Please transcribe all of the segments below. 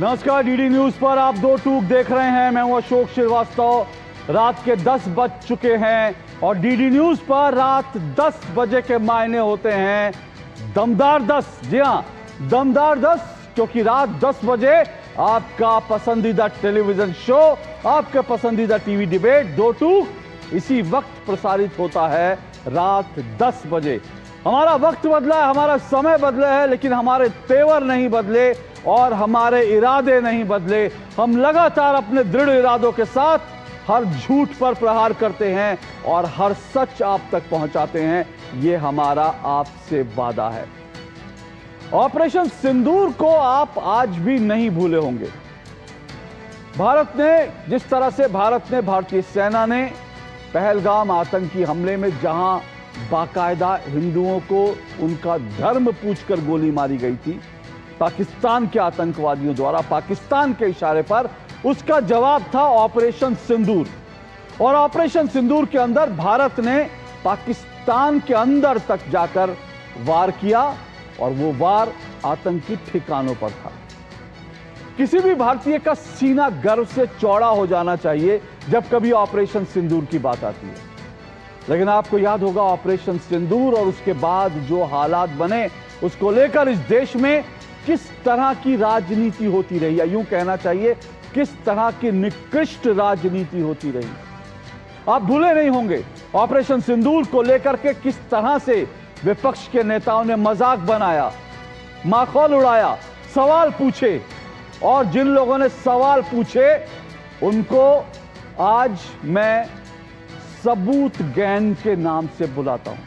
नमस्कार, DD news पर आप दो टूक देख रहे हैं। मैं हूं अशोक श्रीवास्तव। रात के 10 बज चुके हैं और डीडी न्यूज पर रात 10 बजे के मायने होते हैं दमदार 10। जी हां, दमदार 10, क्योंकि रात 10 बजे आपका पसंदीदा टेलीविजन शो, आपके पसंदीदा टीवी डिबेट दो टूक इसी वक्त प्रसारित होता है रात 10 बजे। हमारा वक्त बदला है, हमारा समय बदला है, लेकिन हमारे तेवर नहीं बदले और हमारे इरादे नहीं बदले। हम लगातार अपने दृढ़ इरादों के साथ हर झूठ पर प्रहार करते हैं और हर सच आप तक पहुंचाते हैं। ये हमारा आपसे वादा है। ऑपरेशन सिंदूर को आप आज भी नहीं भूले होंगे। भारत ने जिस तरह से भारतीय सेना ने पहलगाम आतंकी हमले में जहां बाकायदा हिंदुओं को उनका धर्म पूछकर गोली मारी गई थी पाकिस्तान के आतंकवादियों द्वारा, पाकिस्तान के इशारे पर, उसका जवाब था ऑपरेशन सिंदूर। और ऑपरेशन सिंदूर के अंदर भारत ने पाकिस्तान के अंदर तक जाकर वार किया और वो वार आतंकी ठिकानों पर था। किसी भी भारतीय का सीना गर्व से चौड़ा हो जाना चाहिए जब कभी ऑपरेशन सिंदूर की बात आती है। लेकिन आपको याद होगा ऑपरेशन सिंदूर और उसके बाद जो हालात बने, उसको लेकर इस देश में किस तरह की राजनीति होती रही, या यूं कहना चाहिए किस तरह की निकृष्ट राजनीति होती रही। आप भूले नहीं होंगे ऑपरेशन सिंदूर को लेकर के किस तरह से विपक्ष के नेताओं ने मजाक बनाया, माखौल उड़ाया, सवाल पूछे, और जिन लोगों ने सवाल पूछे उनको आज मैं सबूत गैंग के नाम से बुलाता हूं,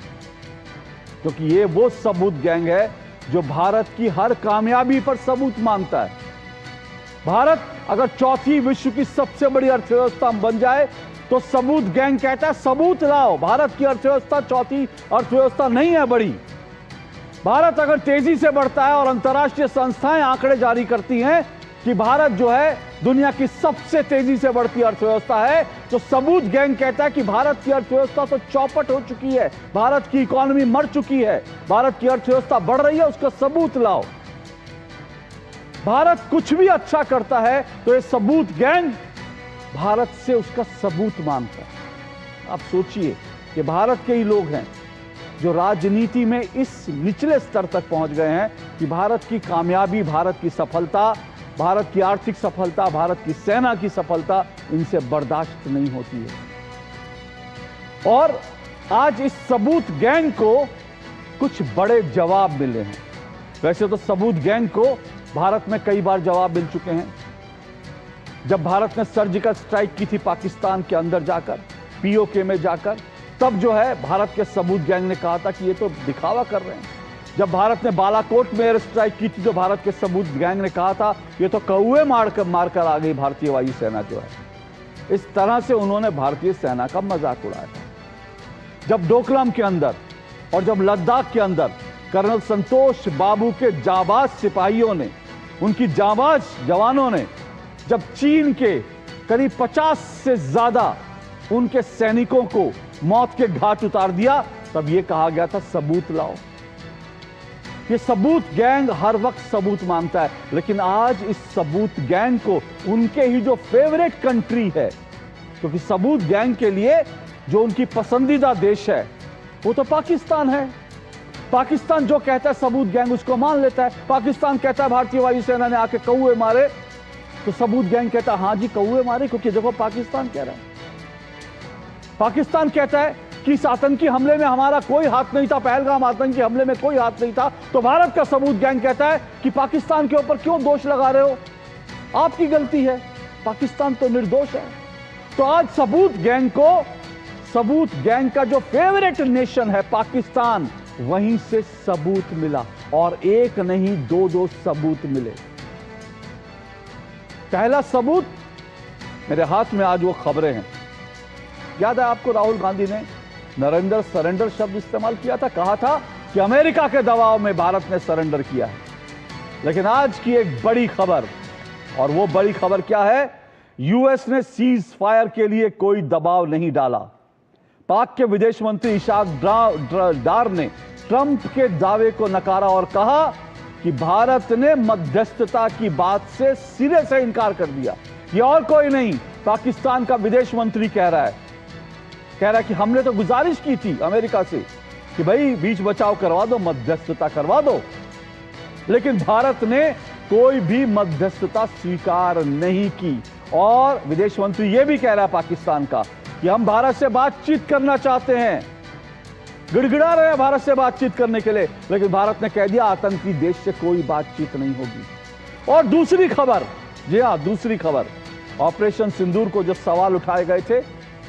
क्योंकि ये वो सबूत गैंग है जो भारत की हर कामयाबी पर सबूत मांगता है। भारत अगर चौथी विश्व की सबसे बड़ी अर्थव्यवस्था बन जाए तो सबूत गैंग कहता है सबूत लाओ। भारत की अर्थव्यवस्था चौथी अर्थव्यवस्था नहीं है बड़ी। भारत अगर तेजी से बढ़ता है और अंतर्राष्ट्रीय संस्थाएं आंकड़े जारी करती हैं कि भारत जो है दुनिया की सबसे तेजी से बढ़ती अर्थव्यवस्था है, तो सबूत गैंग कहता है कि भारत की अर्थव्यवस्था तो चौपट हो चुकी है, भारत की इकोनॉमी मर चुकी है, भारत की अर्थव्यवस्था बढ़ रही है, उसका सबूत लाओ। भारत कुछ भी अच्छा करता है तो ये सबूत गैंग भारत से उसका सबूत मांगता है। आप सोचिए कि भारत के ही लोग हैं जो राजनीति में इस निचले स्तर तक पहुंच गए हैं कि भारत की कामयाबी, भारत की सफलता, भारत की आर्थिक सफलता, भारत की सेना की सफलता इनसे बर्दाश्त नहीं होती है। और आज इस सबूत गैंग को कुछ बड़े जवाब मिले हैं। वैसे तो सबूत गैंग को भारत में कई बार जवाब मिल चुके हैं। जब भारत ने सर्जिकल स्ट्राइक की थी पाकिस्तान के अंदर जाकर, पीओके में जाकर, तब जो है भारत के सबूत गैंग ने कहा था कि ये तो दिखावा कर रहे हैं। जब भारत ने बालाकोट में एयर स्ट्राइक की थी तो भारत के सबूत गैंग ने कहा था ये तो कौवे मारकर आ गई भारतीय वायुसेना जो है। इस तरह से उन्होंने भारतीय सेना का मजाक उड़ाया था। जब डोकलाम के अंदर और जब लद्दाख के अंदर कर्नल संतोष बाबू के जाबाज सिपाहियों ने, उनकी जाबाज जवानों ने जब चीन के करीब 50 से ज्यादा उनके सैनिकों को मौत के घाट उतार दिया, तब यह कहा गया था सबूत लाओ। ये सबूत गैंग हर वक्त सबूत मांगता है, लेकिन आज इस सबूत गैंग को उनके ही जो फेवरेट कंट्री है, क्योंकि सबूत गैंग के लिए जो उनकी पसंदीदा देश है वो तो पाकिस्तान है। पाकिस्तान जो कहता है सबूत गैंग उसको मान लेता है। पाकिस्तान कहता है भारतीय वायुसेना ने आके कौवे मारे, तो सबूत गैंग कहता है हाँ जी कौवे मारे, क्योंकि देखो पाकिस्तान कह रहा है। पाकिस्तान कहता है कि इस आतंकी हमले में हमारा कोई हाथ नहीं था, पहलगाम आतंकी हमले में कोई हाथ नहीं था, तो भारत का सबूत गैंग कहता है कि पाकिस्तान के ऊपर क्यों दोष लगा रहे हो, आपकी गलती है, पाकिस्तान तो निर्दोष है। तो आज सबूत गैंग को, सबूत गैंग का जो फेवरेट नेशन है पाकिस्तान, वहीं से सबूत मिला, और एक नहीं दो सबूत मिले। पहला सबूत, मेरे हाथ में आज वो खबरें हैं। याद है आपको राहुल गांधी ने नरेंद्र सरेंडर शब्द इस्तेमाल किया था, कहा था कि अमेरिका के दबाव में भारत ने सरेंडर किया है। लेकिन आज की एक बड़ी खबर, और वो बड़ी खबर क्या है, यूएस ने सीज फायर के लिए कोई दबाव नहीं डाला। पाक के विदेश मंत्री इशाक डार ने ट्रंप के दावे को नकारा और कहा कि भारत ने मध्यस्थता की बात से सिरे से इनकार कर दिया। ये और कोई नहीं, पाकिस्तान का विदेश मंत्री कह रहा है कि हमने तो गुजारिश की थी अमेरिका से कि भाई बीच बचाव करवा दो, मध्यस्थता करवा दो, लेकिन भारत ने कोई भी मध्यस्थता स्वीकार नहीं की। और विदेश मंत्री यह भी कह रहा है पाकिस्तान का कि हम भारत से बातचीत करना चाहते हैं, गिड़गिड़ा रहे हैं भारत से बातचीत करने के लिए, लेकिन भारत ने कह दिया आतंकी देश से कोई बातचीत नहीं होगी। और दूसरी खबर, जी हां दूसरी खबर, ऑपरेशन सिंदूर को जो सवाल उठाए गए थे,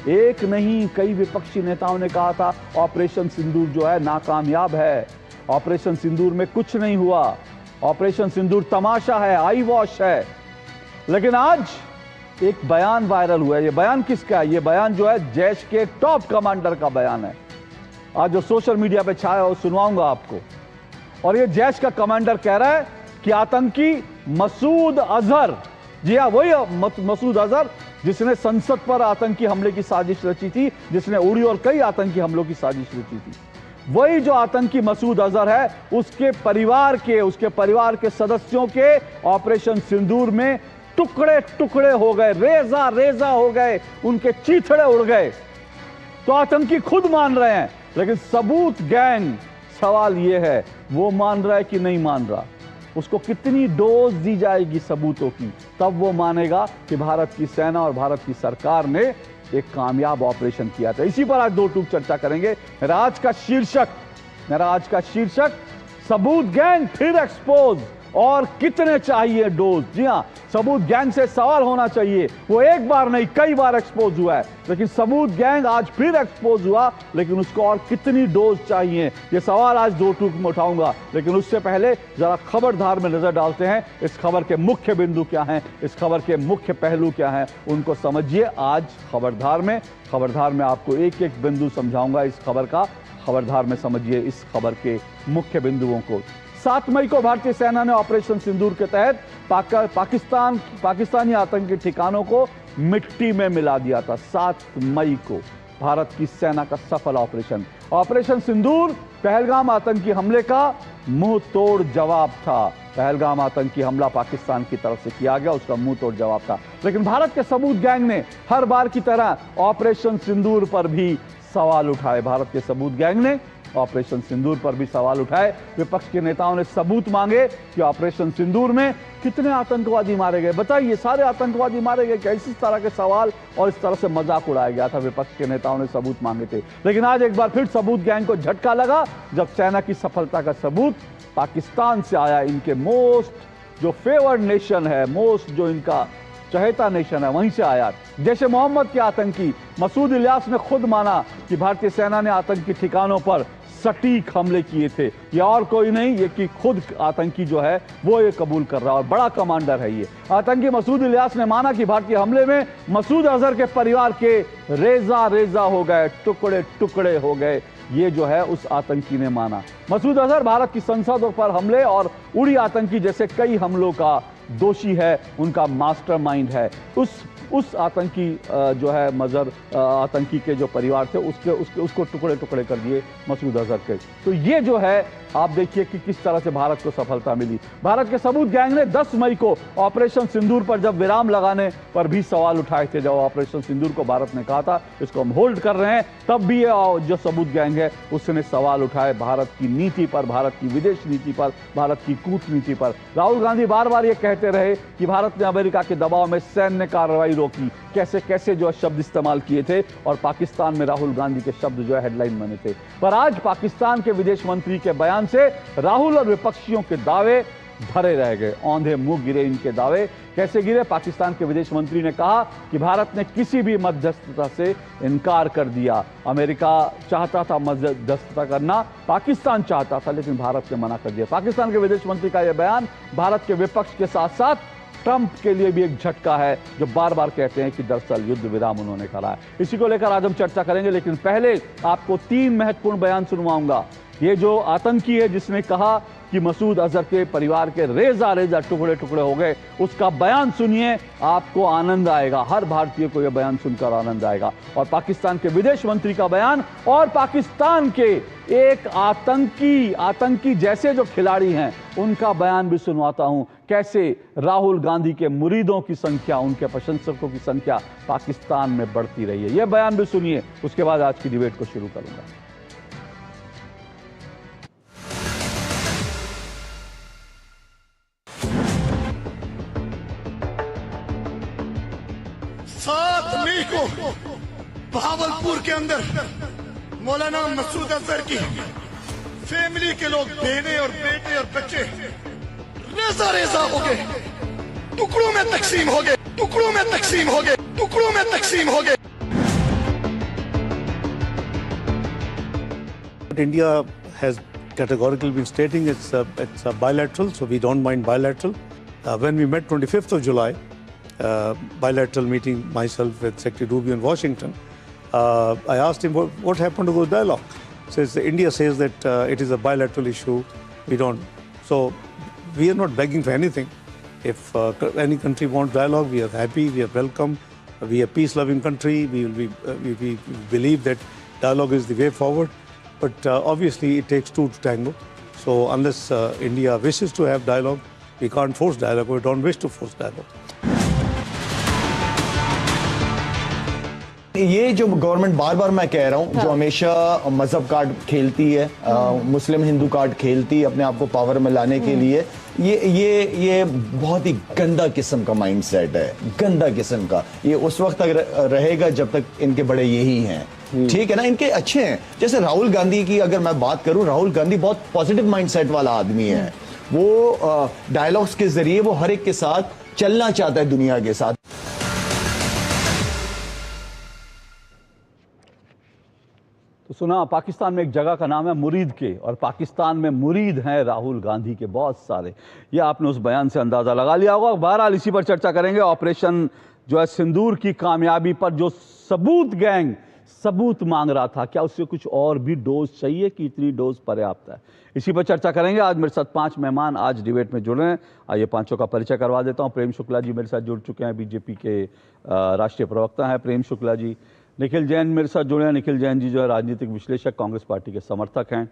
एक नहीं कई विपक्षी नेताओं ने कहा था ऑपरेशन सिंदूर जो है नाकामयाब है, ऑपरेशन सिंदूर में कुछ नहीं हुआ, ऑपरेशन सिंदूर तमाशा है, आई वॉश है। लेकिन आज एक बयान वायरल हुआ है। ये बयान किसका है? ये बयान जो है जैश के टॉप कमांडर का बयान है, आज जो सोशल मीडिया पे छाया वो सुनवाऊंगा आपको। और ये जैश का कमांडर कह रहा है कि आतंकी मसूद अजहर, जी हाँ वही मसूद अजहर जिसने संसद पर आतंकी हमले की साजिश रची थी, जिसने उड़ी और कई आतंकी हमलों की साजिश रची थी, वही जो आतंकी मसूद अजहर है उसके परिवार के सदस्यों के ऑपरेशन सिंदूर में टुकड़े टुकड़े हो गए, रेजा रेजा हो गए, उनके चीथड़े उड़ गए। तो आतंकी खुद मान रहे हैं, लेकिन सबूत गैंग, सवाल यह है वो मान रहा है कि नहीं मान रहा, उसको कितनी डोज दी जाएगी सबूतों की, तब वो मानेगा कि भारत की सेना और भारत की सरकार ने एक कामयाब ऑपरेशन किया था। इसी पर आज दो टूक चर्चा करेंगे। मेरा आज का शीर्षक सबूत गैंग फिर एक्सपोज और कितने चाहिए डोज। जी हां, सबूत गैंग से सवाल होना चाहिए, वो एक बार नहीं कई बार एक्सपोज हुआ है, लेकिन सबूत गैंग आज फिर एक्सपोज हुआ, लेकिन उसको और कितनी डोज चाहिए, ये सवाल आज दो टूक में उठाऊंगा। लेकिन उससे पहले जरा खबरदार में नजर डालते हैं, इस खबर के मुख्य बिंदु क्या हैं, इस खबर के मुख्य पहलू क्या हैं, उनको समझिए आज खबरदार में आपको एक एक बिंदु समझाऊंगा इस खबर का। खबरदार में समझिए इस खबर के मुख्य बिंदुओं को। 7 मई को भारतीय सेना ने ऑपरेशन सिंदूर के तहत पाकिस्तानी आतंकी ठिकानों को मिट्टी में मिला दिया था। 7 मई को भारत की सेना का सफल ऑपरेशन सिंदूर पहलगाम आतंकी हमले का मुंह तोड़ जवाब था। पहलगाम आतंकी हमला पाकिस्तान की तरफ से किया गया, उसका मुंह तोड़ जवाब था। लेकिन भारत के सबूत गैंग ने हर बार की तरह ऑपरेशन सिंदूर पर भी सवाल उठाए। भारत के सबूत गैंग ने ऑपरेशन सिंदूर पर भी सवाल उठाए। विपक्ष के नेताओं ने सबूत मांगे कि ऑपरेशन सिंदूर में कितने आतंकवादी मारे गए, बताइए सारे आतंकवादी मारे गए क्या, इस तरह के सवाल और इस तरह से मजाक उड़ाया गया था। विपक्ष के नेताओं ने सबूत मांगे थे, लेकिन आज एक बार फिर सबूत गैंग को झटका लगा जब सेना की सफलता का सबूत पाकिस्तान से आया। इनके मोस्ट जो फेवर्ड नेशन है, मोस्ट जो इनका चहेता नेशन है, वहीं से आया। जैसे मोहम्मद के आतंकी मसूद इलियास ने खुद माना कि भारतीय सेना ने आतंकी ठिकानों पर सटीक हमले किए थे। ये और कोई नहीं, ये कि खुद आतंकी जो है वो ये कबूल कर रहा है, और बड़ा कमांडर है ये आतंकी। मसूद इलियास ने माना कि भारतीय हमले में मसूद अजहर के परिवार के रेजा रेजा हो गए, टुकड़े टुकड़े हो गए, ये जो है उस आतंकी ने माना। मसूद अजहर भारत की संसद पर हमले और उड़ी आतंकी जैसे कई हमलों का दोषी है, उनका मास्टरमाइंड है। उस आतंकी जो है मजहर आतंकी के जो परिवार थे उसको टुकड़े टुकड़े कर दिए मसूद अजहर के। तो ये जो है आप देखिए कि किस तरह से भारत को सफलता मिली। भारत के सबूत गैंग ने 10 मई को ऑपरेशन सिंदूर पर जब विराम लगाने पर भी सवाल उठाए थे। जब ऑपरेशन सिंदूर को भारत ने कहा था इसको हम होल्ड कर रहे हैं, तब भी ये जो सबूत गैंग है उसने सवाल उठाए भारत की नीति पर, भारत की विदेश नीति पर, भारत की कूटनीति पर। राहुल गांधी बार बार ये कहते रहे कि भारत ने अमेरिका के दबाव में सैन्य कार्रवाई रोकी, कैसे कैसे जो शब्द इस्तेमाल किए थे, और पाकिस्तान में राहुल गांधी के शब्द जो है हेडलाइन बने थे। पर आज पाकिस्तान के विदेश मंत्री के बयान से राहुल और विपक्षियों के दावे धरे रह गए, औंधे मुंह गिरे इनके दावे। कैसे गिरे? पाकिस्तान के विदेश मंत्री ने कहा कि भारत ने किसी भी मध्यस्थता से इनकार कर दिया। अमेरिका चाहता था मध्यस्थता करना, पाकिस्तान चाहता था, लेकिन भारत ने मना कर दिया। पाकिस्तान के विदेश मंत्री का यह बयान भारत के विपक्ष के साथ साथ ट्रंप के लिए भी एक झटका है, जो बार बार कहते हैं कि दरअसल युद्ध विराम उन्होंने करा है। इसी को लेकर आज हम चर्चा करेंगे, लेकिन पहले आपको 3 महत्वपूर्ण बयान सुनवाऊंगा। ये जो आतंकी है जिसने कहा कि मसूद अजहर के परिवार के रेजा रेजा टुकड़े टुकड़े हो गए, उसका बयान सुनिए, आपको आनंद आएगा। हर भारतीय को यह बयान सुनकर आनंद आएगा। और पाकिस्तान के विदेश मंत्री का बयान और पाकिस्तान के एक आतंकी जैसे जो खिलाड़ी हैं उनका बयान भी सुनवाता हूं, कैसे राहुल गांधी के मुरीदों की संख्या, उनके प्रशंसकों की संख्या पाकिस्तान में बढ़ती रही है। यह बयान भी सुनिए, उसके बाद आज की डिबेट को शुरू करूंगा। मई को भावलपुर के अंदर मौलाना मसूद अजहर की फैमिली के लोग, बहने और बेटे और बच्चे रेजा रेजा हो गए, टुकड़ों में तकसीम हो गए, टुकड़ों में तकसीम हो गए, टुकड़ों में तकसीम हो गए। India has categorically been stating it's a bilateral, so we don't mind bilateral. When we met 25th of July, bilateral meeting, myself with Secretary Rubio in Washington, I asked him what happened to those dialogue. India says that it is a bilateral issue. We don't. So we are not begging for anything. If any country wants dialogue, we are happy, we are welcome. We are a peace-loving country. We believe that dialogue is the way forward. But obviously, it takes two to tango. So unless India wishes to have dialogue, we can't force dialogue. We don't wish to force dialogue. ये जो government बार बार मैं कह रहा हूँ, जो हमेशा मजहब card खेलती है, मुस्लिम हिंदू कार्ड खेलती है अपने आप को पावर में लाने के लिए, ये बहुत ही गंदा किस्म का माइंडसेट है, गंदा किस्म का। ये उस वक्त तक रहेगा जब तक इनके बड़े यही हैं, ठीक है ना। इनके अच्छे हैं, जैसे राहुल गांधी की अगर मैं बात करूं, राहुल गांधी बहुत पॉजिटिव माइंडसेट वाला आदमी है। वो डायलॉग्स के जरिए वो हर एक के साथ चलना चाहता है, दुनिया के साथ। तो सुना, पाकिस्तान में एक जगह का नाम है मुरीद के, और पाकिस्तान में मुरीद हैं राहुल गांधी के बहुत सारे। ये आपने उस बयान से अंदाजा लगा लिया होगा। बहरहाल इसी पर चर्चा करेंगे। ऑपरेशन जो है सिंदूर की कामयाबी पर जो सबूत गैंग सबूत मांग रहा था, क्या उससे कुछ और भी डोज चाहिए कि इतनी डोज पर्याप्त है? इसी पर चर्चा करेंगे। आज मेरे साथ 5 मेहमान आज डिबेट में जुड़े हैं। आइए पांचों का परिचय करवा देता हूं। प्रेम शुक्ला जी मेरे साथ जुड़ चुके हैं, बीजेपी के राष्ट्रीय प्रवक्ता हैं प्रेम शुक्ला जी। निखिल जैन मेरे साथ जुड़े हैं। निखिल जैन जी जो है राजनीतिक विश्लेषक, कांग्रेस पार्टी के समर्थक हैं।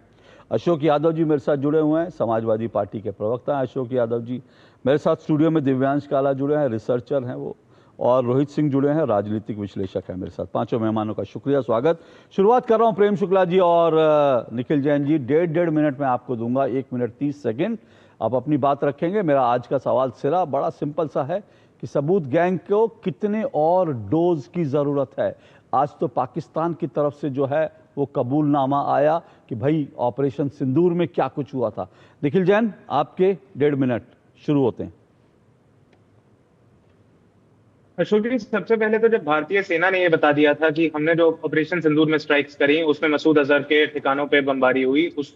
अशोक यादव जी मेरे साथ जुड़े हुए हैं, समाजवादी पार्टी के प्रवक्ता हैं अशोक यादव जी। मेरे साथ स्टूडियो में दिव्यांश काला जुड़े हैं, रिसर्चर हैं वो। और रोहित सिंह जुड़े हैं, राजनीतिक विश्लेषक हैं मेरे साथ। पांचों मेहमानों का शुक्रिया, स्वागत। शुरुआत कर रहा हूं प्रेम शुक्ला जी और निखिल जैन जी। 1.5 मिनट में आपको दूंगा, 1 मिनट 30 सेकेंड आप अपनी बात रखेंगे। मेरा आज का सवाल सिरा बड़ा सिंपल सा है कि सबूत गैंग को कितने और डोज की जरूरत है? आज तो पाकिस्तान की तरफ से जो है वो कबूलनामा आया कि भाई ऑपरेशन सिंदूर में क्या कुछ हुआ था। निखिल जैन आपके 1.5 मिनट शुरू होते हैं। अशोक जी, सबसे पहले तो जब भारतीय सेना ने यह बता दिया था कि हमने जो ऑपरेशन सिंदूर में स्ट्राइक्स करी, उसमें मसूद अजहर के ठिकानों पे बमबारी हुई, उस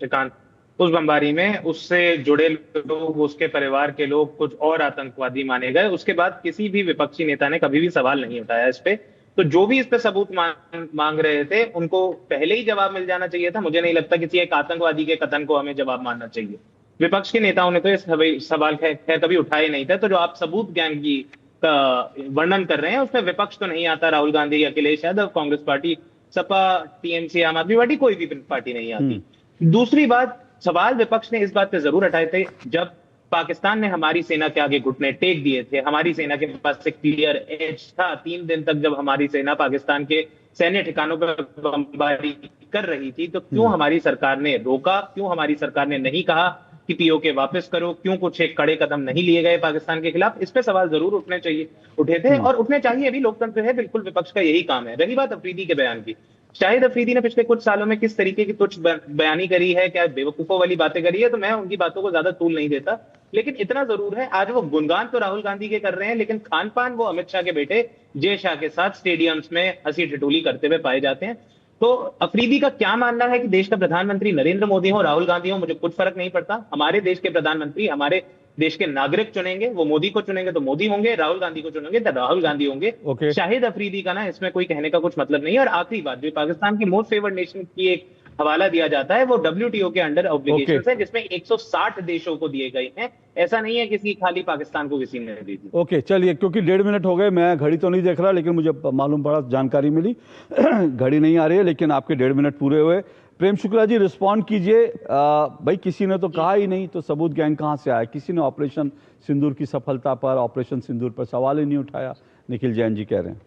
बमबारी में उससे जुड़े लोग, उसके परिवार के लोग कुछ और आतंकवादी माने गए, उसके बाद किसी भी विपक्षी नेता ने कभी भी सवाल नहीं उठाया इस पे। तो जो भी इस पे सबूत मांग रहे थे उनको पहले ही जवाब मिल जाना चाहिए था। मुझे नहीं लगता किसी एक आतंकवादी के कथन को हमें जवाब मानना चाहिए। विपक्ष के नेताओं ने तो ये सवाल खैर कभी उठाए नहीं थे। तो जो आप सबूत गैंग की का वर्णन कर रहे हैं उसमें विपक्ष तो नहीं आता, राहुल गांधी, अखिलेश यादव, कांग्रेस पार्टी, सपा, टीएमसी, आम आदमी पार्टी, कोई भी पार्टी नहीं आती। दूसरी बात, सवाल विपक्ष ने इस बात पे जरूर उठाए थे जब पाकिस्तान ने हमारी सेना के आगे घुटने टेक दिए थे। हमारी सेना के पास एक क्लियर एज था। 3 दिन तक जब हमारी सेना पाकिस्तान के सैन्य ठिकानों पर बमबारी कर रही थी, तो क्यों हमारी सरकार ने रोका? क्यों हमारी सरकार ने नहीं कहा कि पीओके वापस करो? क्यों कुछ एक कड़े कदम नहीं लिए गए पाकिस्तान के खिलाफ? इस पे सवाल जरूर उठे थे और उठने चाहिए भी। लोकतंत्र है, बिल्कुल विपक्ष का यही काम है। रही बात अफरीदी के बयान की, शाहिद अफरीदी ने पिछले कुछ सालों में किस तरीके की तुच्छ बयानी करी है, क्या बेवकूफों वाली बातें करी है, तो मैं उनकी बातों को ज्यादा तूल नहीं देता। लेकिन इतना जरूर है, आज वो गुणगान तो राहुल गांधी के कर रहे हैं, लेकिन खान पान वो अमित शाह के बेटे जय शाह के साथ स्टेडियम्स में हंसी ठिठोली करते हुए पाए जाते हैं। तो अफरीदी का क्या मानना है कि देश का प्रधानमंत्री नरेंद्र मोदी हो, राहुल गांधी हो, मुझे कुछ फर्क नहीं पड़ता। हमारे देश के प्रधानमंत्री हमारे देश के नागरिक चुनेंगे। वो मोदी को चुनेंगे तो मोदी होंगे, राहुल गांधी को चुनेंगे तो राहुल गांधी होंगे। शाहिद अफरीदी का ना इसमें कोई कहने का कुछ मतलब नहीं है। और आखिरी बात, जो पाकिस्तान की मोस्ट फेवर्ड नेशन की एक हवाला दिया जाता है वो WTO के अंडर ऑब्लिगेशंस है, जिसमें 160 देशों को दिए गए हैं। ऐसा नहीं है किसी खाली पाकिस्तान को किसी ने दी थी। ओके, चलिए, क्योंकि 1.5 मिनट हो गए, मैं घड़ी तो नहीं देख रहा, लेकिन मुझे मालूम पड़ा, जानकारी मिली घड़ी नहीं आ रही है, लेकिन आपके 1.5 मिनट पूरे हुए। प्रेम शुक्ला जी, रिस्पॉन्ड कीजिए। भाई किसी ने तो कहा ही नहीं, तो सबूत गैंग कहाँ से आया? किसी ने ऑपरेशन सिंदूर की सफलता पर, ऑपरेशन सिंदूर पर सवाल ही नहीं उठाया। निखिल जैन जी कह रहे हैं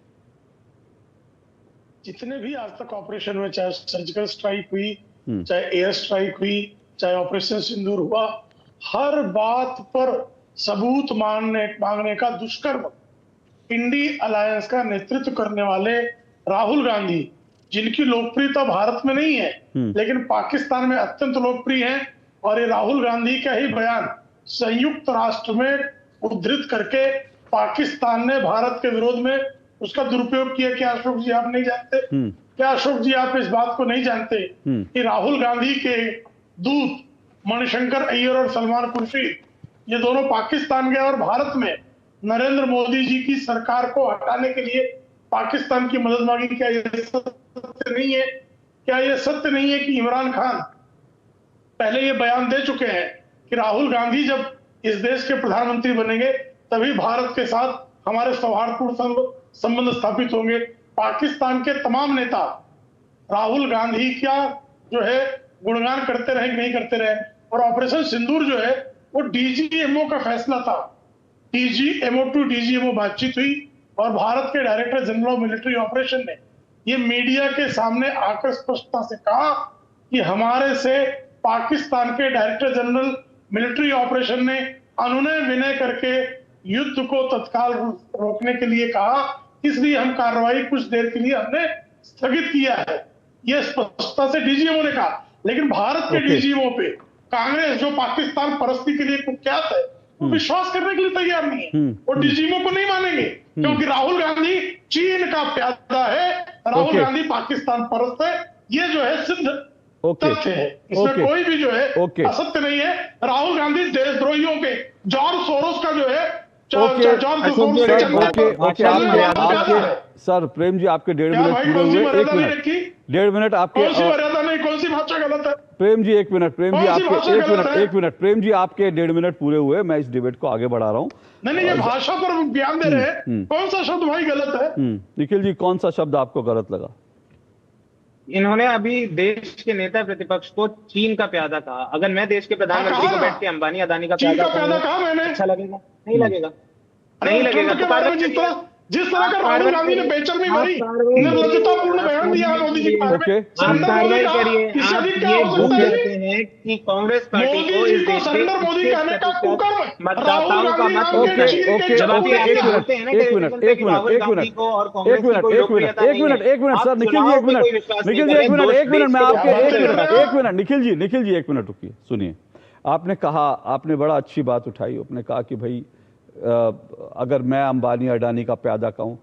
जितने भी आज तक ऑपरेशन में, चाहे सर्जिकल स्ट्राइक हुई, चाहे एयर स्ट्राइक हुई, चाहे ऑपरेशन सिंदूर हुआ, हर बात पर सबूत मांगने का दुष्कर्म इंडी अलायंस का नेतृत्व करने वाले राहुल गांधी, जिनकी लोकप्रियता भारत में नहीं है लेकिन पाकिस्तान में अत्यंत लोकप्रिय है, और ये राहुल गांधी का ही बयान संयुक्त राष्ट्र में उद्धृत करके पाकिस्तान ने भारत के विरोध में उसका दुरुपयोग किया। क्या अशोक जी आप नहीं जानते? क्या अशोक जी आप इस बात को नहीं जानते कि राहुल गांधी के दूत मणिशंकर अय्यर और सलमान खुर्शीद, ये दोनों पाकिस्तान गए और भारत में नरेंद्र मोदी जी की सरकार को हटाने के लिए पाकिस्तान की मदद मांगी। क्या ये सत्य नहीं है? क्या ये सत्य नहीं है कि इमरान खान पहले ये बयान दे चुके हैं कि राहुल गांधी जब इस देश के प्रधानमंत्री बनेंगे तभी भारत के साथ हमारे सौहार्दपूर्ण संबंध स्थापित होंगे। पाकिस्तान के तमाम नेता राहुल गांधी क्या जो है गुणगान करते रहे कि नहीं करते रहे। और ऑपरेशन सिंदूर जो है वो DGMO का फैसला था। DGMO टू DGMO बातचीत हुई और भारत के director general of military operation ने ये मीडिया के सामने आकर स्पष्टता से कहा कि हमारे से पाकिस्तान के डायरेक्टर जनरल मिलिट्री ऑपरेशन ने अनुनय विनय करके युद्ध को तत्काल रोकने के लिए कहा, इसलिए हम कार्रवाई कुछ देर के लिए हमने स्थगित किया है। यह स्पष्टता से DGMO ने कहा। लेकिन भारत के DGMO पे कांग्रेस, जो पाकिस्तान परस्ती के लिए कुख्यात है, वो विश्वास करने के लिए तैयार नहीं है। वो DGMO को नहीं मानेंगे क्योंकि राहुल गांधी चीन का प्यादा है, राहुल गांधी पाकिस्तान परस्त है। ये जो है सिद्ध तथ्य है, इसमें कोई भी जो है असत्य नहीं है। राहुल गांधी देशद्रोहियों के, जॉर्ज सोरोस का जो है सर, प्रेम जी आपके 1.5 मिनट पूरे हुए। 1.5 मिनट आपके, कौन सी भाषा गलत है? प्रेम जी 1 मिनट, प्रेम जी आपके 1 मिनट, प्रेम जी आपके 1.5 मिनट पूरे हुए। मैं इस डिबेट को आगे बढ़ा रहा हूँ। नहीं, ये भाषा पर बयान दे रहे हैं, कौन सा शब्द भाई गलत है? निखिल जी, कौन सा शब्द आपको गलत लगा? इन्होंने अभी देश के नेता प्रतिपक्ष को चीन का प्यादा कहा। अगर मैं देश के प्रधानमंत्री को बैठ के अंबानी अदानी का प्यादा कहा मैंने, अच्छा लगेगा? नहीं लगेगा, नहीं लगेगा। तो जिस तरह का राहुल गांधी ने बेचैनी भरी निर्लज्जतापूर्ण बयान दिया मोदी जी के बारे में, कार्रवाई करिए। आप ये भूल जाते हैं कि कांग्रेस पार्टी को इस देश के मतदाताओं का मत होता है। जब आप ऐसे बोलते हैं ना कि राहुल गांधी को और कांग्रेस की कोई लोकप्रियता नहीं है। एक minute sir, Nikhil ji 1 minute, Nikhil ji 1 minute, मैं आपके 1 मिनट, निखिल जी 1 मिनट रुकिए, सुनिए। आपने कहा, आपने बड़ा अच्छी बात उठाई, आपने कहा कि भाई अगर मैं अंबानी अडानी का प्यादा कहूं,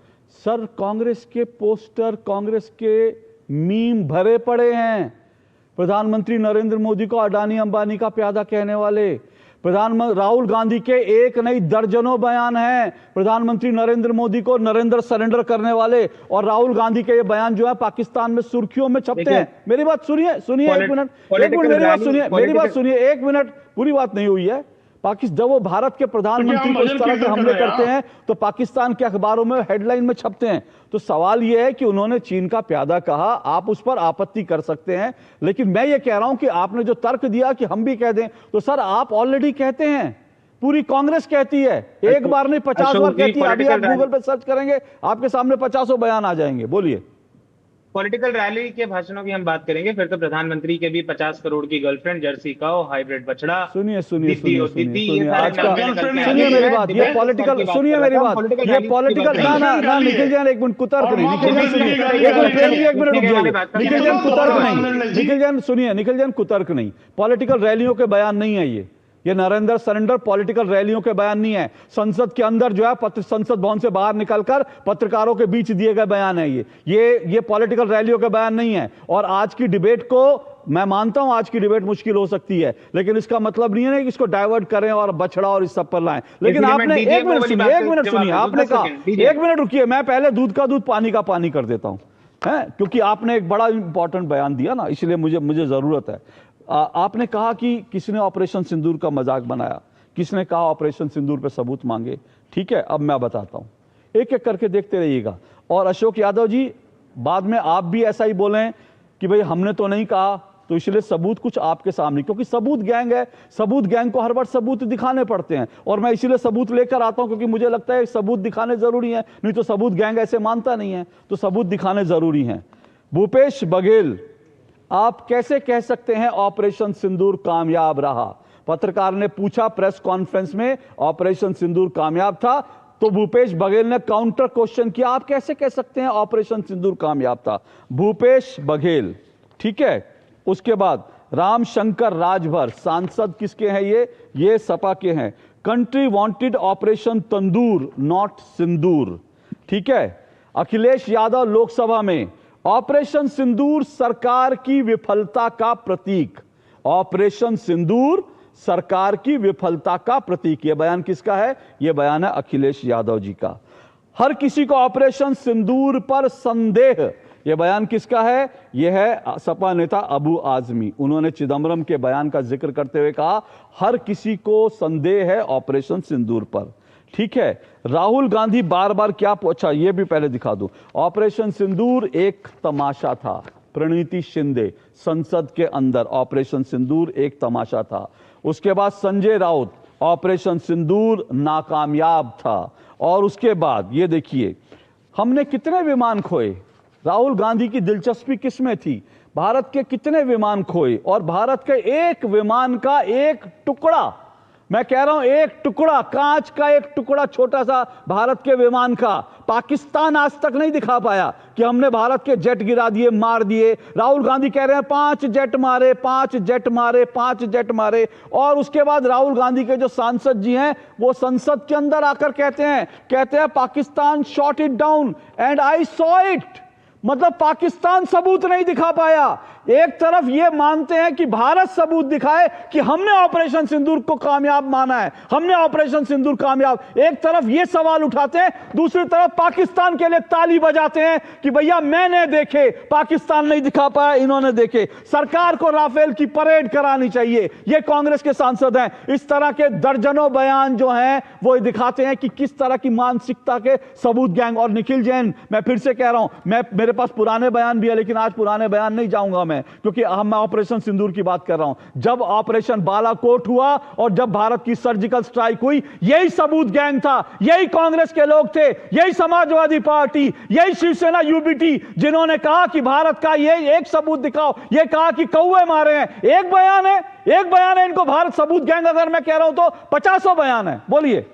सर कांग्रेस के पोस्टर, कांग्रेस के मीम भरे पड़े हैं। प्रधानमंत्री नरेंद्र मोदी को अडानी अंबानी का प्यादा कहने वाले, प्रधानमंत्री राहुल गांधी के एक नहीं दर्जनों बयान हैं प्रधानमंत्री नरेंद्र मोदी को नरेंद्र सरेंडर करने वाले, और राहुल गांधी के ये बयान जो है पाकिस्तान में सुर्खियों में छपते हैं। मेरी बात सुनिए, 1 मिनट, मेरी बात सुनिए 1 मिनट, पूरी बात नहीं हुई है। पाकिस्तान जब वो भारत के प्रधानमंत्री को इस तरह के हमले करते हैं तो पाकिस्तान के अखबारों में हेडलाइन में छपते हैं। तो सवाल ये है कि उन्होंने चीन का प्यादा कहा, आप उस पर आपत्ति कर सकते हैं, लेकिन मैं ये कह रहा हूं कि आपने जो तर्क दिया कि हम भी कह दें, तो सर आप ऑलरेडी कहते हैं, पूरी कांग्रेस कहती है, एक बार नहीं 50 बार कहती है। अभी आप गूगल पे सर्च करेंगे, आपके सामने 50 बयान आ जाएंगे। बोलिए। पॉलिटिकल रैली के भाषणों की हम बात करेंगे, फिर तो प्रधानमंत्री के भी 50 करोड़ की गर्लफ्रेंड, जर्सी काऊ, हाइब्रिड बछड़ा, सुनिए आज का सुनिए मेरी बात, ये पॉलिटिकल, सुनिए मेरी बात, ये पॉलिटिकल, ना निखिल जैन 1 मिनट, कुतर्क नहीं, निखिल जैन सुनिए, 1 मिनट रुक जाइए, निखिल जैन कुतर्क नहीं, निखिल जैन सुनिए, निखिल जैन कुतर्क नहीं, पॉलिटिकल रैलियों के बयान नहीं है ये नरेंद्र सरेंडर पॉलिटिकल रैलियों के बयान नहीं है। संसद के अंदर जो है, संसद भवन से बाहर निकलकर पत्रकारों के बीच दिए गए बयान है ये पॉलिटिकल रैलियों के बयान नहीं है। और आज की डिबेट को मैं मानता हूं, आज की डिबेट मुश्किल हो सकती है, लेकिन इसका मतलब नहीं है कि इसको डाइवर्ट करें और बछड़ा और इस सब पर लाएं। लेकिन आपने 1 मिनट सुनिए, आपने कहा 1 मिनट रुकिए, मैं पहले दूध का दूध पानी का पानी कर देता हूं। है, क्योंकि आपने एक बड़ा इंपॉर्टेंट बयान दिया ना, इसलिए मुझे जरूरत है। आपने कहा कि किसने ऑपरेशन सिंदूर का मजाक बनाया, किसने कहा ऑपरेशन सिंदूर पे सबूत मांगे। ठीक है, अब मैं बताता हूं, एक एक करके देखते रहिएगा। और अशोक यादव जी, बाद में आप भी ऐसा ही बोलें कि भाई हमने तो नहीं कहा, तो इसलिए सबूत कुछ आपके सामने, क्योंकि सबूत गैंग है, सबूत गैंग को हर बार सबूत दिखाने पड़ते हैं, और मैं इसीलिए सबूत लेकर आता हूं क्योंकि मुझे लगता है सबूत दिखाने जरूरी है, नहीं तो सबूत गैंग ऐसे मानता नहीं है, तो सबूत दिखाने जरूरी हैं। भूपेश बघेल, आप कैसे कह सकते हैं ऑपरेशन सिंदूर कामयाब रहा? पत्रकार ने पूछा प्रेस कॉन्फ्रेंस में, ऑपरेशन सिंदूर कामयाब था, तो भूपेश बघेल ने काउंटर क्वेश्चन किया, आप कैसे कह सकते हैं ऑपरेशन सिंदूर कामयाब था? भूपेश बघेल, ठीक है। उसके बाद रामशंकर राजभर, सांसद किसके हैं ये सपा के हैं। Country wanted operation tandoor not Sindoor, ठीक है। अखिलेश यादव लोकसभा में, ऑपरेशन सिंदूर सरकार की विफलता का प्रतीक, ऑपरेशन सिंदूर सरकार की विफलता का प्रतीक। यह बयान किसका है? यह बयान है अखिलेश यादव जी का। हर किसी को ऑपरेशन सिंदूर पर संदेह, यह बयान किसका है? यह है सपा नेता अबू आजमी। उन्होंने चिदम्बरम के बयान का जिक्र करते हुए कहा हर किसी को संदेह है ऑपरेशन सिंदूर पर, ठीक है। राहुल गांधी बार बार क्या पूछा, यह भी पहले दिखा दूं। ऑपरेशन सिंदूर एक तमाशा था, प्रणीति शिंदे, संसद के अंदर ऑपरेशन सिंदूर एक तमाशा था। उसके बाद संजय राउत, ऑपरेशन सिंदूर नाकामयाब था। और उसके बाद ये देखिए, हमने कितने विमान खोए, राहुल गांधी की दिलचस्पी किसमें थी? भारत के कितने विमान खोए, और भारत के एक विमान का एक टुकड़ा, मैं कह रहा हूं एक टुकड़ा, कांच का एक टुकड़ा छोटा सा भारत के विमान का, पाकिस्तान आज तक नहीं दिखा पाया कि हमने भारत के जेट गिरा दिए, मार दिए। राहुल गांधी कह रहे हैं 5 जेट मारे, 5 जेट मारे, 5 जेट मारे। और उसके बाद राहुल गांधी के जो सांसद जी हैं वो संसद के अंदर आकर कहते हैं Pakistan shot it down and I saw it. मतलब पाकिस्तान सबूत नहीं दिखा पाया। एक तरफ ये मानते हैं कि भारत सबूत दिखाए कि हमने ऑपरेशन सिंदूर को कामयाब माना है, हमने ऑपरेशन सिंदूर कामयाब, एक तरफ ये सवाल उठाते हैं, दूसरी तरफ पाकिस्तान के लिए ताली बजाते हैं कि भैया मैंने देखे, पाकिस्तान नहीं दिखा पाया, इन्होंने देखे। सरकार को राफेल की परेड करानी चाहिए, ये कांग्रेस के सांसद हैं। इस तरह के दर्जनों बयान जो हैं वो दिखाते हैं कि किस तरह की मानसिकता के सबूत गैंग। और निखिल जैन, मैं फिर से कह रहा हूं, मेरे पास पुराने बयान भी है, लेकिन आज पुराने बयान नहीं जाऊंगा मैं, क्योंकि मैं ऑपरेशन सिंदूर की बात कर रहा हूं। जब ऑपरेशन बालाकोट हुआ और जब भारत की सर्जिकल स्ट्राइक हुई, यही सबूत गैंग था, यही कांग्रेस के लोग थे, यही समाजवादी पार्टी, यही शिवसेना यूबीटी, जिन्होंने कहा कि भारत का ये एक सबूत दिखाओ, ये कहा कि कौवे मारे हैं। एक बयान है इनको भारत सबूत गैंग, अगर मैं कह रहा हूं तो 50 बयान है। बोलिए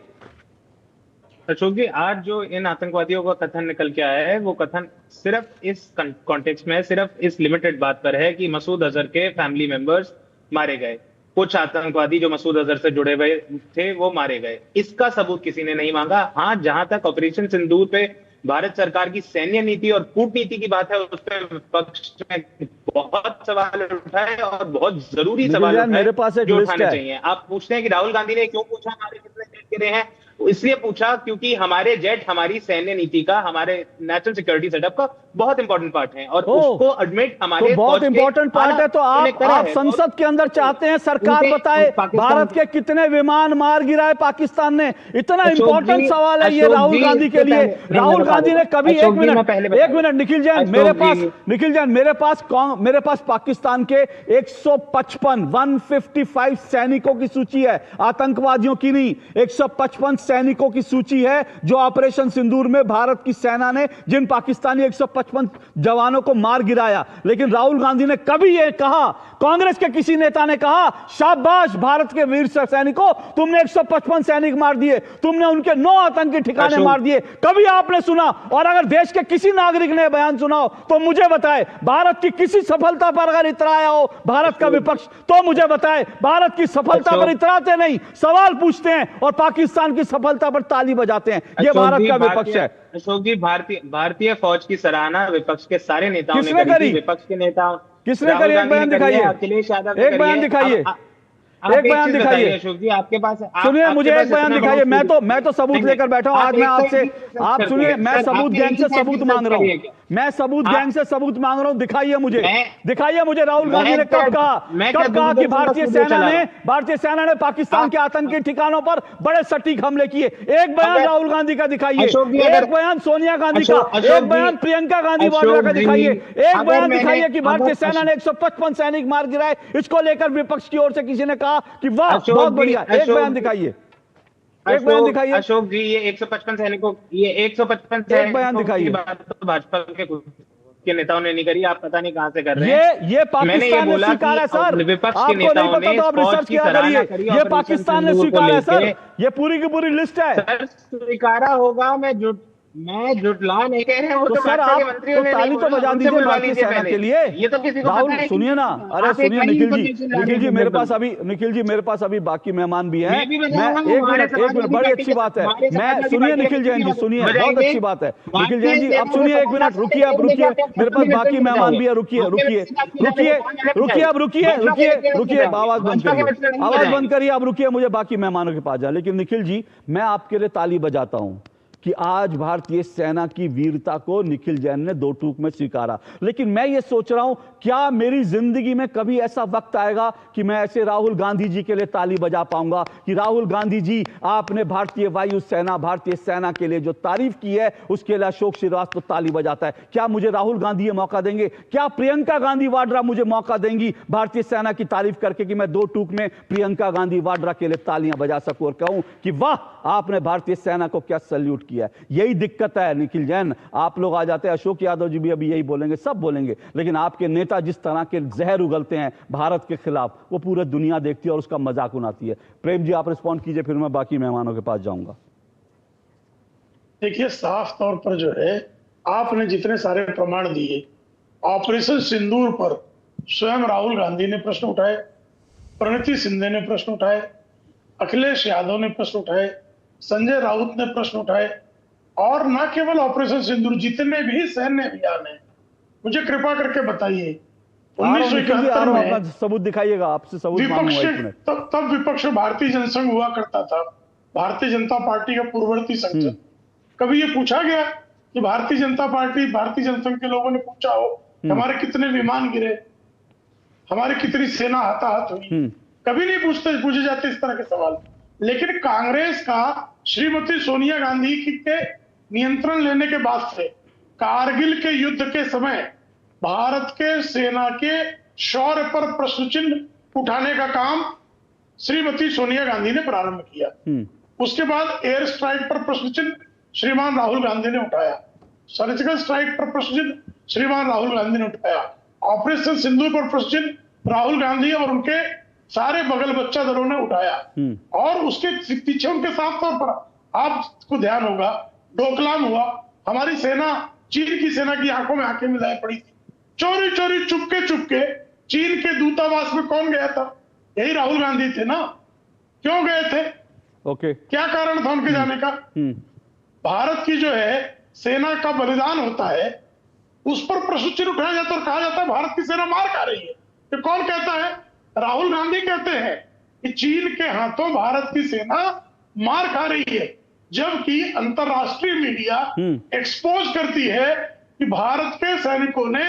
अशोक जी, आज जो इन आतंकवादियों का कथन निकल के आया है, वो कथन सिर्फ इस कॉन्टेक्स्ट में, सिर्फ इस लिमिटेड बात पर है कि मसूद अजहर के फैमिली मेंबर्स मारे गए, कुछ आतंकवादी जो मसूद अजहर से जुड़े हुए थे वो मारे गए। इसका सबूत किसी ने नहीं मांगा। हाँ, जहां तक ऑपरेशन सिंदूर पे भारत सरकार की सैन्य नीति और कूटनीति की बात है, उस पर विपक्ष में बहुत सवाल उठाए और बहुत जरूरी सवाल उठाए, मेरे पास एक जो लिस्ट उठाने है। चाहिए। आप पूछते हैं कि राहुल गांधी ने क्यों पूछा हमारे कितने जेट गिरे हैं? इसलिए पूछा क्योंकि हमारे जेट हमारी सैन्य नीति का, हमारे नेशनल सिक्योरिटी सेटअप का बहुत इंपॉर्टेंट पार्ट है, और उसको एडमिट हमारे तो बहुत इंपॉर्टेंट पार्ट है। तो आप संसद के अंदर चाहते हैं सरकार बताए भारत के कितने विमान मार गिराए पाकिस्तान ने? इतना इंपॉर्टेंट सवाल है ये राहुल गांधी के लिए। राहुल गांधी ने कभी, एक मिनट निखिल जैन, मेरे पास पाकिस्तान के 155 सैनिकों की सूची है, आतंकवादियों की नहीं, 155 सैनिकों की सूची है जो ऑपरेशन सिंदूर में भारत की सेना ने, जिन पाकिस्तानी 155 जवानों को मार गिराया। लेकिन राहुल गांधी ने कभी यह कहा, कांग्रेस के किसी नेता ने कहा शाबाश भारत के वीर सैनिकों, तुमने 155 सैनिक मार दिए, तुमने उनके 9 आतंकी ठिकाने मार दिए? कभी आपने सुना? और अगर देश के किसी नागरिक ने बयान सुना हो तो मुझे बताए। भारत की किसी सफलता पर अगर इतराया हो भारत का विपक्ष तो मुझे बताए। भारत की सफलता पर इतराते नहीं, सवाल पूछते हैं और पाकिस्तान की सफलता पर ताली बजाते हैं। यह भारत का विपक्ष है। अशोक जी, भारतीय फौज की सराहना विपक्ष के सारे नेताओं ने करी। विपक्ष के नेताओं किसने करी? एक बयान दिखाइए, अखिलेश यादव, एक बयान दिखाइए। एक बयान दिखाइए अशोक जी, आपके पास सुनिए, मुझे एक बयान दिखाइए। मैं तो सबूत लेकर बैठा हूं। आज मैं आपसे, आप सुनिए, मैं सबूत गैंग से सबूत मांग रहा हूं। मैं सबूत गैंग से सबूत मांग रहा हूं। दिखाइए मुझे, दिखाइए मुझे राहुल गांधी ने कब कहा कि भारतीय सेना ने पाकिस्तान के आतंकी ठिकानों पर बड़े सटीक हमले किए। एक बयान राहुल गांधी का दिखाइए, एक बयान सोनिया गांधी का, एक बयान प्रियंका गांधी वाड्रा का दिखाइए, एक बयान दिखाइए कि भारतीय सेना ने 155 सैनिक मार गिराए। इसको लेकर विपक्ष की ओर से किसी ने कहा कि वाह बहुत बढ़िया। एक बयान दिखाइए, एक बयान दिखाइए। अशोक जी, ये 155 सैनिकों, ये 155 सैनिकों बयान दिखाइए। की बात तो भाजपा के नेताओं ने नहीं करी, आप पता नहीं कहां से कर रहे हैं। ये पाकिस्तान ने स्वीकारा है सर, विपक्ष के आपको नहीं नेताओं पता ने तो आप रिसर्च किया करिए। ये पाकिस्तान ने स्वीकारा है सर, ये पूरी की पूरी लिस्ट है। सर स्वीकारा होगा, मैं जुटला नहीं कह रहे हैं। वो तो तो सर भाजपा आप के मंत्रियों ने तो ताली तो बजा दीजिए भारतीय सेना के लिए। ये तो किसी को राहुल पता है। सुनिए ना, अरे आप एक सुनिए नई निखिल information ला जी, रहे हैं मेरे बिल्कुल। पास अभी, निखिल जी मेरे पास अभी बाकी मेहमान भी हैं। मैं भी मैं बताऊंगा, एक हमारे मिनट समाज में बड़ी भी अच्छी बात है। हमारे समाज मैं में भी सुनिए बाकी निखिल जैन जी, अच्छी सुनिए, बात बहुत बजाएंगे। अच्छी बात है निखिल भारतीय जैन जी। अब सेना सुनिए, को एक मिनट रुकिए, अब रुकिए, मेरे पास बाकी मेहमान भी है। रुकिए अब रुकिए, आवाज बंद करिए, आवाज बंद करिए, अब रुकिए, मुझे बाकी मेहमानों के पास जाए। लेकिन निखिल जी, मैं आपके लिए ताली बजाता हूं कि आज भारतीय सेना की वीरता को निखिल जैन ने दो टूक में स्वीकारा। लेकिन मैं ये सोच रहा हूं, क्या मेरी जिंदगी में कभी ऐसा वक्त आएगा कि मैं ऐसे राहुल गांधी जी के लिए ताली बजा पाऊंगा कि राहुल गांधी जी, आपने भारतीय वायु सेना, भारतीय सेना के लिए जो तारीफ की है उसके लिए अशोक श्रीवास्तव ताली बजाता है। क्या मुझे राहुल गांधी ये मौका देंगे? क्या प्रियंका गांधी वाड्रा मुझे मौका देंगी भारतीय सेना की तारीफ करके कि मैं दो टूक में प्रियंका गांधी वाड्रा के लिए तालियां बजा सकूं और कहूं कि वाह, आपने भारतीय सेना को क्या सल्यूट किया। यही दिक्कत है निखिल जैन। आप लोग आ जाते हैं, अशोक यादव जी भी अभी यही बोलेंगे, सब बोलेंगे, लेकिन आपके नेता जिस तरह के जहर उगलते हैं भारत के खिलाफ, वो पूरी दुनिया देखती है और उसका मजाक उड़ाती है। प्रेम जी आप रिस्पॉन्ड कीजिए, फिर मैं बाकी मेहमानों के पास जाऊंगा। देखिए, साफ तौर पर जो है, आपने जितने सारे प्रमाण दिए, ऑपरेशन सिंदूर पर स्वयं राहुल गांधी ने प्रश्न उठाए, प्रणति शिंदे ने प्रश्न उठाए, अखिलेश यादव ने प्रश्न उठाए, संजय राउत ने प्रश्न उठाए, और न केवल ऑपरेशन सिंदूर, जितने भी सैन्य अभियान है, मुझे कृपा करके बताइए 1971 में सबूत दिखाइएगा, आपसे सबूत विपक्ष, मांगूंगा। तब विपक्ष भारतीय जनसंघ हुआ करता था, भारतीय जनता पार्टी का पूर्ववर्ती संगठन। कभी ये पूछा गया कि भारतीय जनता पार्टी, भारतीय जनसंघ के लोगों ने पूछा हो हमारे कितने विमान गिरे, हमारी कितनी सेना हताहत हुई? कभी नहीं पूछे जाते इस तरह के सवाल। लेकिन कांग्रेस का श्रीमती सोनिया गांधी के नियंत्रण लेने के बाद से कारगिल के युद्ध के समय भारत के सेना के शौर्य पर प्रश्न चिन्ह उठाने का काम श्रीमती सोनिया गांधी ने प्रारंभ किया। उसके बाद एयर स्ट्राइक पर प्रश्न चिन्ह श्रीमान राहुल गांधी ने उठाया, सर्जिकल स्ट्राइक पर प्रश्न चिन्ह श्रीमान राहुल गांधी ने उठाया, ऑपरेशन सिंधु पर प्रश्न चिन्ह राहुल गांधी और उनके सारे बगल बच्चा दलों ने उठाया। और उसके पीछे उनके साफ तौर पर आपको ध्यान होगा, डोकलाम हुआ, हमारी सेना चीन की सेना की आंखों में आंखें मिलाए पड़ी थी। चोरी चोरी चुपके चीन के दूतावास में कौन गया था? यही राहुल गांधी थे ना। क्यों गए थे? ओके, क्या कारण था उनके जाने का? भारत की जो है सेना का बलिदान होता है, उस पर प्रश्न चिन्ह उठाया जाता है और कहा जाता है भारत की सेना मार खा रही है। तो कौन कहता है? राहुल गांधी कहते हैं कि चीन के हाथों भारत की सेना मार खा रही है, जबकि अंतरराष्ट्रीय मीडिया एक्सपोज करती है कि भारत के सैनिकों ने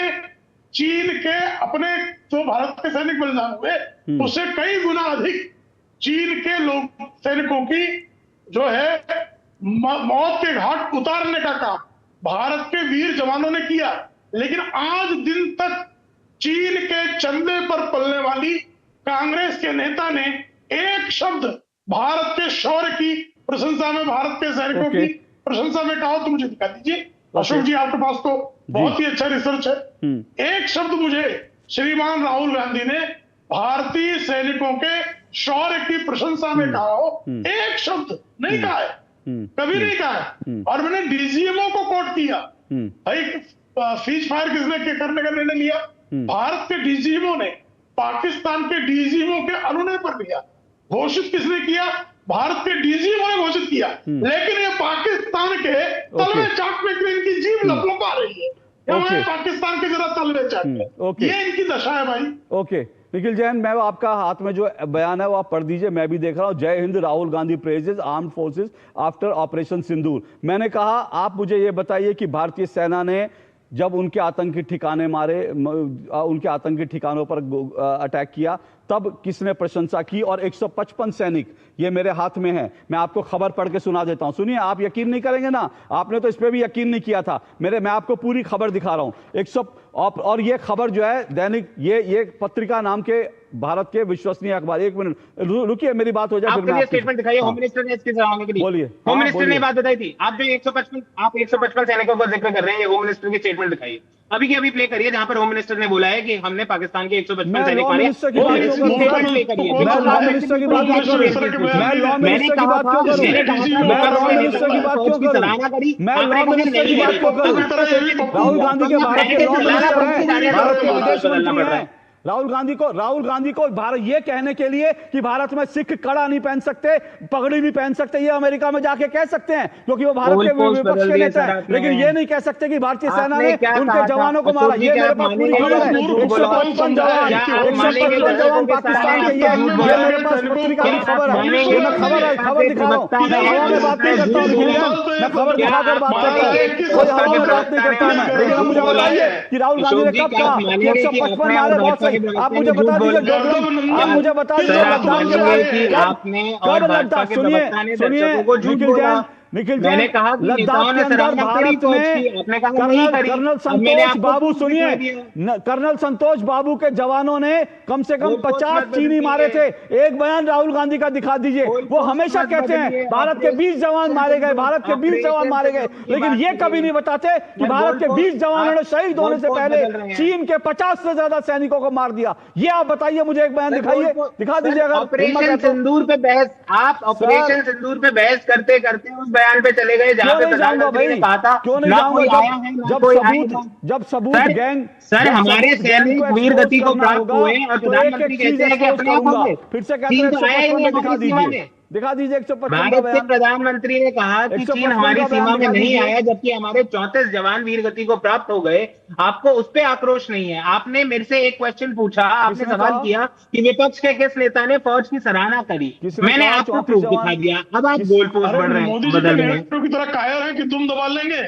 चीन के अपने जो भारत के सैनिक बलिदान हुए उससे कई गुना अधिक चीन के लोग सैनिकों की जो है मौत के घाट उतारने का काम भारत के वीर जवानों ने किया। लेकिन आज दिन तक चीन के चंदे पर पलने वाली कांग्रेस के नेता ने एक शब्द भारत के शौर्य की प्रशंसा में, भारत के सैनिकों की प्रशंसा में कहा तो मुझे दिखा दीजिए। अशोक जी, आपके पास तो बहुत ही अच्छा रिसर्च है। एक शब्द मुझे श्रीमान राहुल गांधी ने भारतीय सैनिकों के शौर्य की प्रशंसा में कहा हो, एक शब्द नहीं कहा है, कभी नहीं कहा है। और मैंने डीजीएमओ को कोट किया, भाई सीज फायर किसने करने का निर्णय लिया? भारत के डीजीएमओ ने पाकिस्तान के डीजीएमओ के अनुनय पर लिया। घोषित किसने किया? भारत के डीजीएमओ ने घोषित किया। लेकिन ये पाकिस्तान के तलवे चाटने के लिए इनकी जीभ लपलपा रही है। पाकिस्तान के जरा तलवे चाटने, ये इनकी दशा है भाई। ओके निखिल जैन, मैं आपका हाथ में जो बयान है वो आप पढ़ दीजिए, मैं भी देख रहा हूं। Jai Hind, Rahul Gandhi praises armed forces after operation Sindoor. मैंने कहा आप मुझे ये बताइए कि भारतीय सेना ने जब उनके आतंकी ठिकाने मारे, उनके आतंकी ठिकानों पर अटैक किया, तब किसने प्रशंसा की? और 155 सैनिक, ये मेरे हाथ में है, मैं आपको खबर पढ़ के सुना देता हूं, सुनिए। आप यकीन नहीं करेंगे ना, आपने तो इस पे भी यकीन नहीं किया था। मैं आपको पूरी खबर दिखा रहा हूं। 100 और ये खबर जो है दैनिक, ये पत्रिका नाम के भारत के विश्वसनीय अखबार। एक मिनट रुकिए, मेरी बात हो जाए फिर मैं स्टेटमेंट दिखाइए। होम मिनिस्टर ने इसकी सराहना की। बोलिए। होम मिनिस्टर ने बात बताई थी। आप जो 155 सैनिकों का जिक्र कर रहे हैं, ये होम मिनिस्टर की स्टेटमेंट दिखाइए। अभी की अभी प्ले करिए, जहां पर होम मिनिस्टर ने बोला है कि हमने पाकिस्तान के 155 सैनिक मारे। मैं लॉ मिनिस्टर की बात क्यों करूं? मैं लॉ मिनिस्टर की बात क्यों करूं? मैं लॉ मिनिस्टर की बात क्यों करूं? मैं लॉ मिनिस्टर की बात क्यों करूं? राहुल गांधी के भारत के लॉ मिनिस्टर हैं, भारत के विदेश मंत्री हैं। राहुल गांधी को भारत ये कहने के लिए कि भारत में सिख कड़ा नहीं पहन सकते, पगड़ी नहीं पहन सकते, ये अमेरिका में जाके कह सकते हैं क्योंकि वो भारत के विपक्ष के नेता हैं, लेकिन ये नहीं कह सकते कि भारतीय सेना ने उनके जवानों को मारा। ये मेरे पास पूरी खबर है। 155 जवान पाकिस्तान के, ये मेरे पास पत्रिका की खबर है। ये मैं खबर दिखा रहा हूँ, मैं हवा में बात नहीं करता हूँ, मैं खबर दिखाकर बात करता हूँ, कोई हवा में बात नहीं करता मैं। लेकिन मुझे बताइए कि राहुल गांधी ने कब कहा 155 मारे? बहुत सही, आप मुझे बता दीजिए, आप मुझे बता दीजिए लद्दाख के बाद कब लद्दाख, सुनिए निखिल जैन, मैंने कहा लद्दाख के अंदर भारत में कर्नल संतोष बाबू, सुनिए, कर्नल संतोष बाबू के जवानों ने कम से कम 50 चीनी मारे थे। एक बयान राहुल गांधी का दिखा दीजिए। वो हमेशा कहते हैं भारत के 20 जवान मारे गए, भारत के 20 जवान मारे गए, लेकिन ये कभी नहीं बताते कि भारत के 20 जवानों ने शहीद होने से पहले चीन के 50 से ज्यादा सैनिकों को मार दिया। ये आप बताइए, मुझे एक बयान दिखाइए, दिखा दीजिए। अगर ऑपरेशन सिंदूर पे बहस, आप ऑपरेशन सिंदूर पे बहस करते करते उस बयान पे चले गए जहां पे प्रधानमंत्री ने कहा था क्यों नहीं जाऊंगा? जब सबूत गैंग, सर हमारे सैनिक वीर गति को प्राप्त हुए और प्रधानमंत्री कहते हैं कि अपने आप होंगे। फिर से कहते हैं दिखा दीजिए 155। भारत के प्रधानमंत्री ने कहा कि चीन हमारी सीमा में नहीं आया, जबकि हमारे 34 जवान वीर गति को प्राप्त हो गए। आपको उस पे आक्रोश नहीं है। आपने मेरे से एक क्वेश्चन पूछा, आपने सवाल किया कि विपक्ष के किस नेता ने फौज की सराहना करी। मैंने आपको प्रूफ दिखा दिया। अब आप गोल पोस्ट बढ़ रहे हैं, बदल रहे हैं। नेहरू की तरह कायर है कि तुम दबा लेंगे।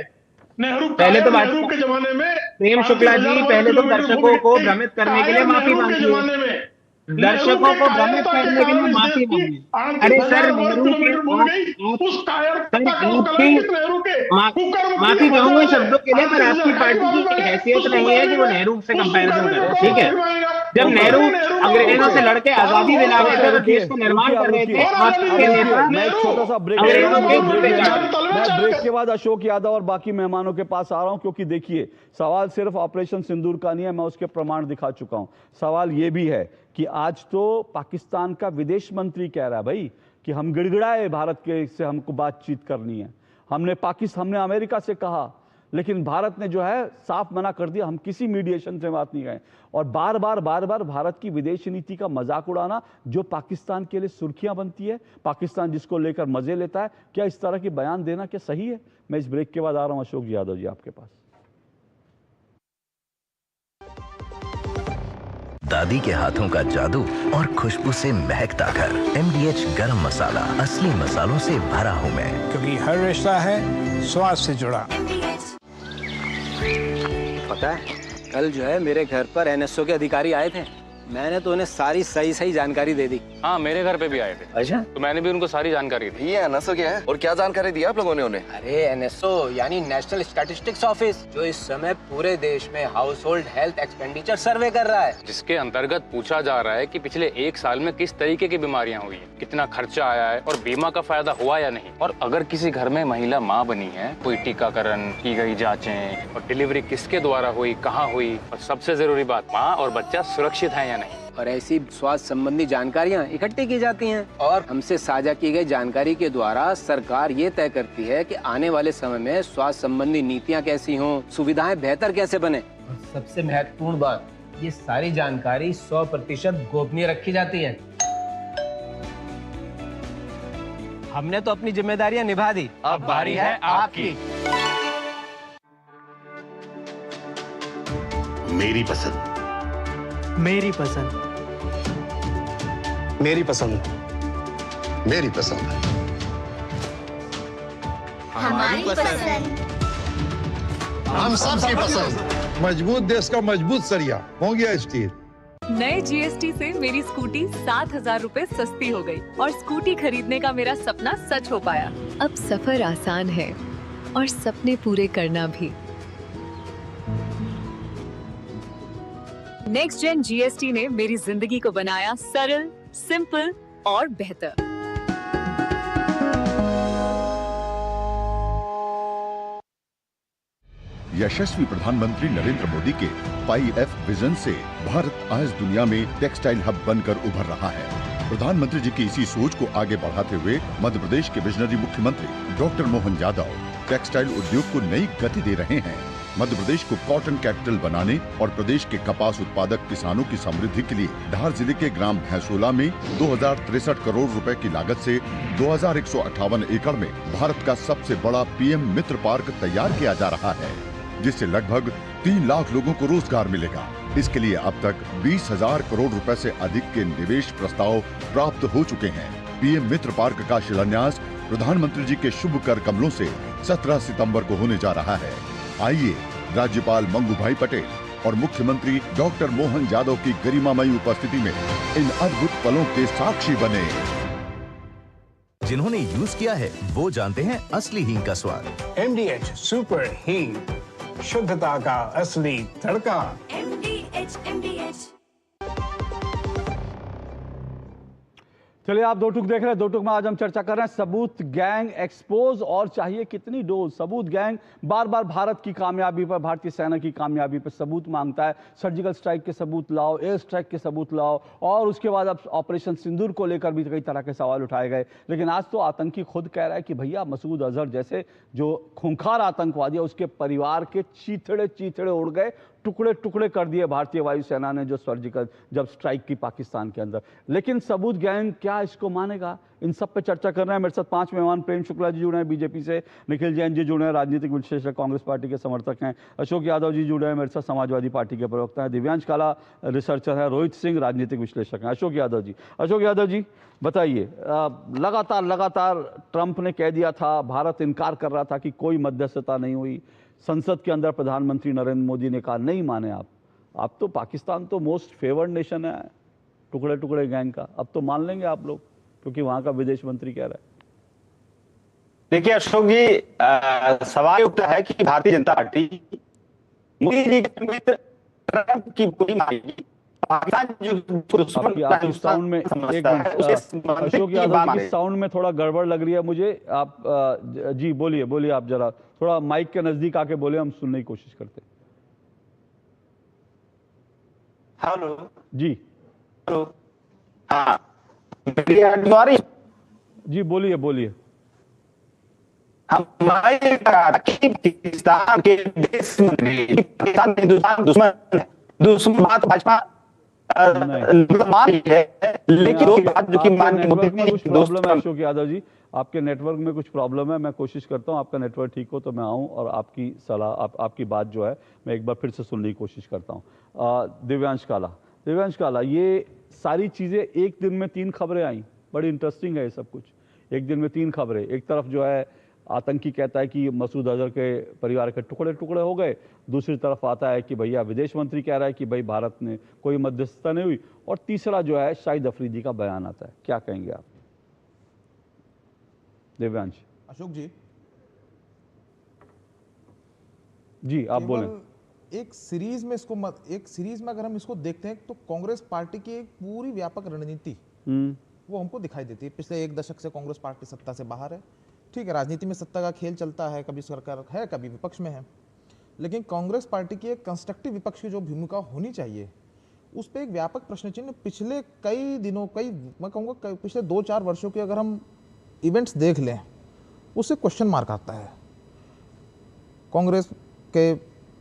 नेहरू पहले तो नेहरू के जमाने में प्रेम शुक्ला जी, पहले तो दर्शकों को भ्रमित करने के लिए माफी मांगिए। दर्शकों को भ्रमित करने के लिए माफी मांगी। अरे सर, माफी चाहूंगा शब्दों के लिए, पर आपकी पार्टी की हैसियत नहीं है कि वो नेहरू से कंपैरिजन करे। ठीक है, जब नेहरू अंग्रेजों से लड़के आजादी दिला रहे थे, देश को निर्माण कर रहे थे, आपके नेता छोटा सा ब्रेक के बाद अशोक यादव और बाकी मेहमानों के पास आ रहा हूं, क्योंकि देखिए सवाल सिर्फ ऑपरेशन सिंदूर का नहीं है, मैं उसके प्रमाण दिखा चुका हूं। सवाल यह भी है कि आज तो पाकिस्तान का विदेश मंत्री कह रहा है भाई कि हम गिड़गिड़ाए भारत के से हमको बातचीत करनी है। हमने अमेरिका से कहा, लेकिन भारत ने जो है साफ मना कर दिया, हम किसी मीडिएशन से बात नहीं गए। और बार बार भारत की विदेश नीति का मजाक उड़ाना जो पाकिस्तान के लिए सुर्खियां बनती है, पाकिस्तान जिसको लेकर मजे लेता है, क्या इस तरह की बयान देना क्या सही है? मैं इस ब्रेक के बाद आ रहा हूं अशोक यादव जी आपके पास। दादी के हाथों का जादू और खुशबू से महकता घर। MDH गरम मसाला, असली मसालों से भरा हूं मैं, क्योंकि हर रिश्ता है स्वाद से जुड़ा। पता है, कल जो है मेरे घर पर NSO के अधिकारी आए थे। मैंने तो उन्हें सारी सही जानकारी दे दी। हाँ, मेरे घर पे भी आए थे। अच्छा? तो मैंने भी उनको सारी जानकारी दी। ये NSO क्या है और क्या जानकारी दी आप लोगों ने उन्हें? अरे NSO यानी नेशनल स्टैटिस्टिक्स ऑफिस, जो इस समय पूरे देश में हाउस होल्ड हेल्थ एक्सपेंडिचर सर्वे कर रहा है, जिसके अंतर्गत पूछा जा रहा है कि पिछले 1 साल में किस तरीके की बीमारियां हुई, कितना खर्चा आया है और बीमा का फायदा हुआ या नहीं। और अगर किसी घर में महिला माँ बनी है, कोई टीकाकरण की गई जाँचें और डिलीवरी किसके द्वारा हुई, कहाँ हुई, और सबसे जरूरी बात, माँ और बच्चा सुरक्षित है या नहीं। और ऐसी स्वास्थ्य संबंधी जानकारियां इकट्ठी की जाती हैं और हमसे साझा की गई जानकारी के द्वारा सरकार ये तय करती है कि आने वाले समय में स्वास्थ्य संबंधी नीतियां कैसी हों, सुविधाएं बेहतर कैसे बने। और सबसे महत्वपूर्ण बात, ये सारी जानकारी 100% गोपनीय रखी जाती है। हमने तो अपनी जिम्मेदारियां निभा दी, अब बारी है आपकी। मेरी पसंद, मेरी पसंद, मेरी पसंद। मेरी पसंद। हमारी पसंद। हम सबकी पसंद। मजबूत देश का मजबूत सरिया हो गया स्टील। नए जीएसटी से मेरी स्कूटी 7,000 रुपए सस्ती हो गई और स्कूटी खरीदने का मेरा सपना सच हो पाया। अब सफर आसान है और सपने पूरे करना भी। नेक्स्ट जेन जीएसटी ने मेरी जिंदगी को बनाया सरल, सिंपल और बेहतर। यशस्वी प्रधानमंत्री नरेंद्र मोदी के 5F विजन से भारत आज दुनिया में टेक्सटाइल हब बनकर उभर रहा है। प्रधानमंत्री जी की इसी सोच को आगे बढ़ाते हुए मध्य प्रदेश के विजनरी मुख्यमंत्री डॉक्टर मोहन यादव टेक्सटाइल उद्योग को नई गति दे रहे हैं। मध्य प्रदेश को कॉटन कैपिटल बनाने और प्रदेश के कपास उत्पादक किसानों की समृद्धि के लिए धार जिले के ग्राम भैंसोला में 2063 करोड़ रुपए की लागत से 2158 एकड़ में भारत का सबसे बड़ा पीएम मित्र पार्क तैयार किया जा रहा है, जिससे लगभग 3 लाख लोगों को रोजगार मिलेगा। इसके लिए अब तक 20,000 करोड़ रुपए से अधिक के निवेश प्रस्ताव प्राप्त हो चुके हैं। पीएम मित्र पार्क का शिलान्यास प्रधानमंत्री जी के शुभ कर कमलों से 17 सितंबर को होने जा रहा है। आइए राज्यपाल मंगू भाई पटेल और मुख्यमंत्री डॉक्टर मोहन यादव की गरिमामयी उपस्थिति में इन अद्भुत पलों के साक्षी बने। जिन्होंने यूज किया है वो जानते हैं असली हींग का स्वाद। MDH सुपर हींग, शुद्धता का असली तड़का। MDH। चलिए, आप दो टुक देख रहे हैं। दो टुक में आज हम चर्चा कर रहे हैं सबूत गैंग एक्सपोज और चाहिए कितनी डोज। सबूत गैंग बार बार भारत की कामयाबी पर, भारतीय सेना की कामयाबी पर सबूत मांगता है। सर्जिकल स्ट्राइक के सबूत लाओ, एयर स्ट्राइक के सबूत लाओ, और उसके बाद अब ऑपरेशन सिंदूर को लेकर भी कई तरह के सवाल उठाए गए। लेकिन आज तो आतंकी खुद कह रहा है कि भैया मसूद अजहर जैसे जो खूंखार आतंकवादी है उसके परिवार के चीथड़े चीथड़े उड़ गए, टुकड़े टुकड़े कर दिए भारतीय वायुसेना ने जो सर्जिकल जब स्ट्राइक की पाकिस्तान के अंदर। लेकिन सबूत गैंग क्या इसको मानेगा? इन सब पे चर्चा कर रहे हैं। मेरे साथ 5 मेहमान, प्रेम शुक्ला जी जुड़े हैं बीजेपी से, निखिल जैन जी जुड़े हैं, राजनीतिक विश्लेषक कांग्रेस पार्टी के समर्थक हैं, अशोक यादव जी जुड़े हैं मेरे साथ, समाजवादी पार्टी के प्रवक्ता हैं, दिव्यांश काला रिसर्चर है, रोहित सिंह राजनीतिक विश्लेषक हैं। अशोक यादव जी बताइए, लगातार ट्रंप ने कह दिया था, भारत इनकार कर रहा था कि कोई मध्यस्थता नहीं हुई। संसद के अंदर प्रधानमंत्री नरेंद्र मोदी ने कहा नहीं माने आप तो पाकिस्तान तो मोस्ट फेवर्ड नेशन है टुकड़े टुकड़े गैंग का, अब तो मान लेंगे आप लोग, क्योंकि वहां का विदेश मंत्री कह रहा है। देखिए अशोक जी, सवाल उठता है कि भारतीय जनता पार्टी मोदी जी के मित्र ट्रंप की गोली मारेगी। आपकी साउंड में एक अशोक यादव की साउंड में थोड़ा गड़बड़ लग रही है मुझे। आप जी बोलिए आप जरा थोड़ा माइक के नजदीक आके बोले, हम सुनने की कोशिश करते हैं। हेलो जी, हेलो, हाँ जी बोलिए। हमारे पाकिस्तान के विदेश मंत्री, पाकिस्तान हिंदुस्तान दुश्मन बात भाजपा है, लेकिन बात जो कि प्रॉब्लम है अशोक यादव जी, आपके नेटवर्क में कुछ प्रॉब्लम है। मैं कोशिश करता हूं आपका नेटवर्क ठीक हो तो मैं आऊं और आपकी सलाह आपकी बात जो है मैं एक बार फिर से सुनने की कोशिश करता हूं। दिव्यांश काला, ये सारी चीजें एक दिन में 3 खबरें आई, बड़ी इंटरेस्टिंग है ये सब कुछ। एक दिन में 3 खबरें, एक तरफ जो है आतंकी कहता है कि मसूद अजहर के परिवार के टुकड़े टुकड़े हो गए, दूसरी तरफ आता है कि भैया विदेश मंत्री कह रहा है कि भाई भारत ने कोई मध्यस्थता नहीं हुई, और तीसरा जो है शाहिद अफरीदी का बयान आता है। क्या कहेंगे आप दिव्यांश? अशोक जी आप बोलें। एक सीरीज में अगर हम इसको देखते हैं तो कांग्रेस पार्टी की एक पूरी व्यापक रणनीति वो हमको दिखाई देती है। पिछले 1 दशक से कांग्रेस पार्टी सत्ता से बाहर है। ठीक है, राजनीति में सत्ता का खेल चलता है, कभी सरकार है कभी विपक्ष में है, लेकिन कांग्रेस पार्टी की एक कंस्ट्रक्टिव विपक्ष की जो भूमिका होनी चाहिए उस पर एक व्यापक प्रश्न चिन्ह पिछले मैं कहूँगा पिछले 2-4 वर्षों के अगर हम इवेंट्स देख लें उससे क्वेश्चन मार्क आता है कांग्रेस के,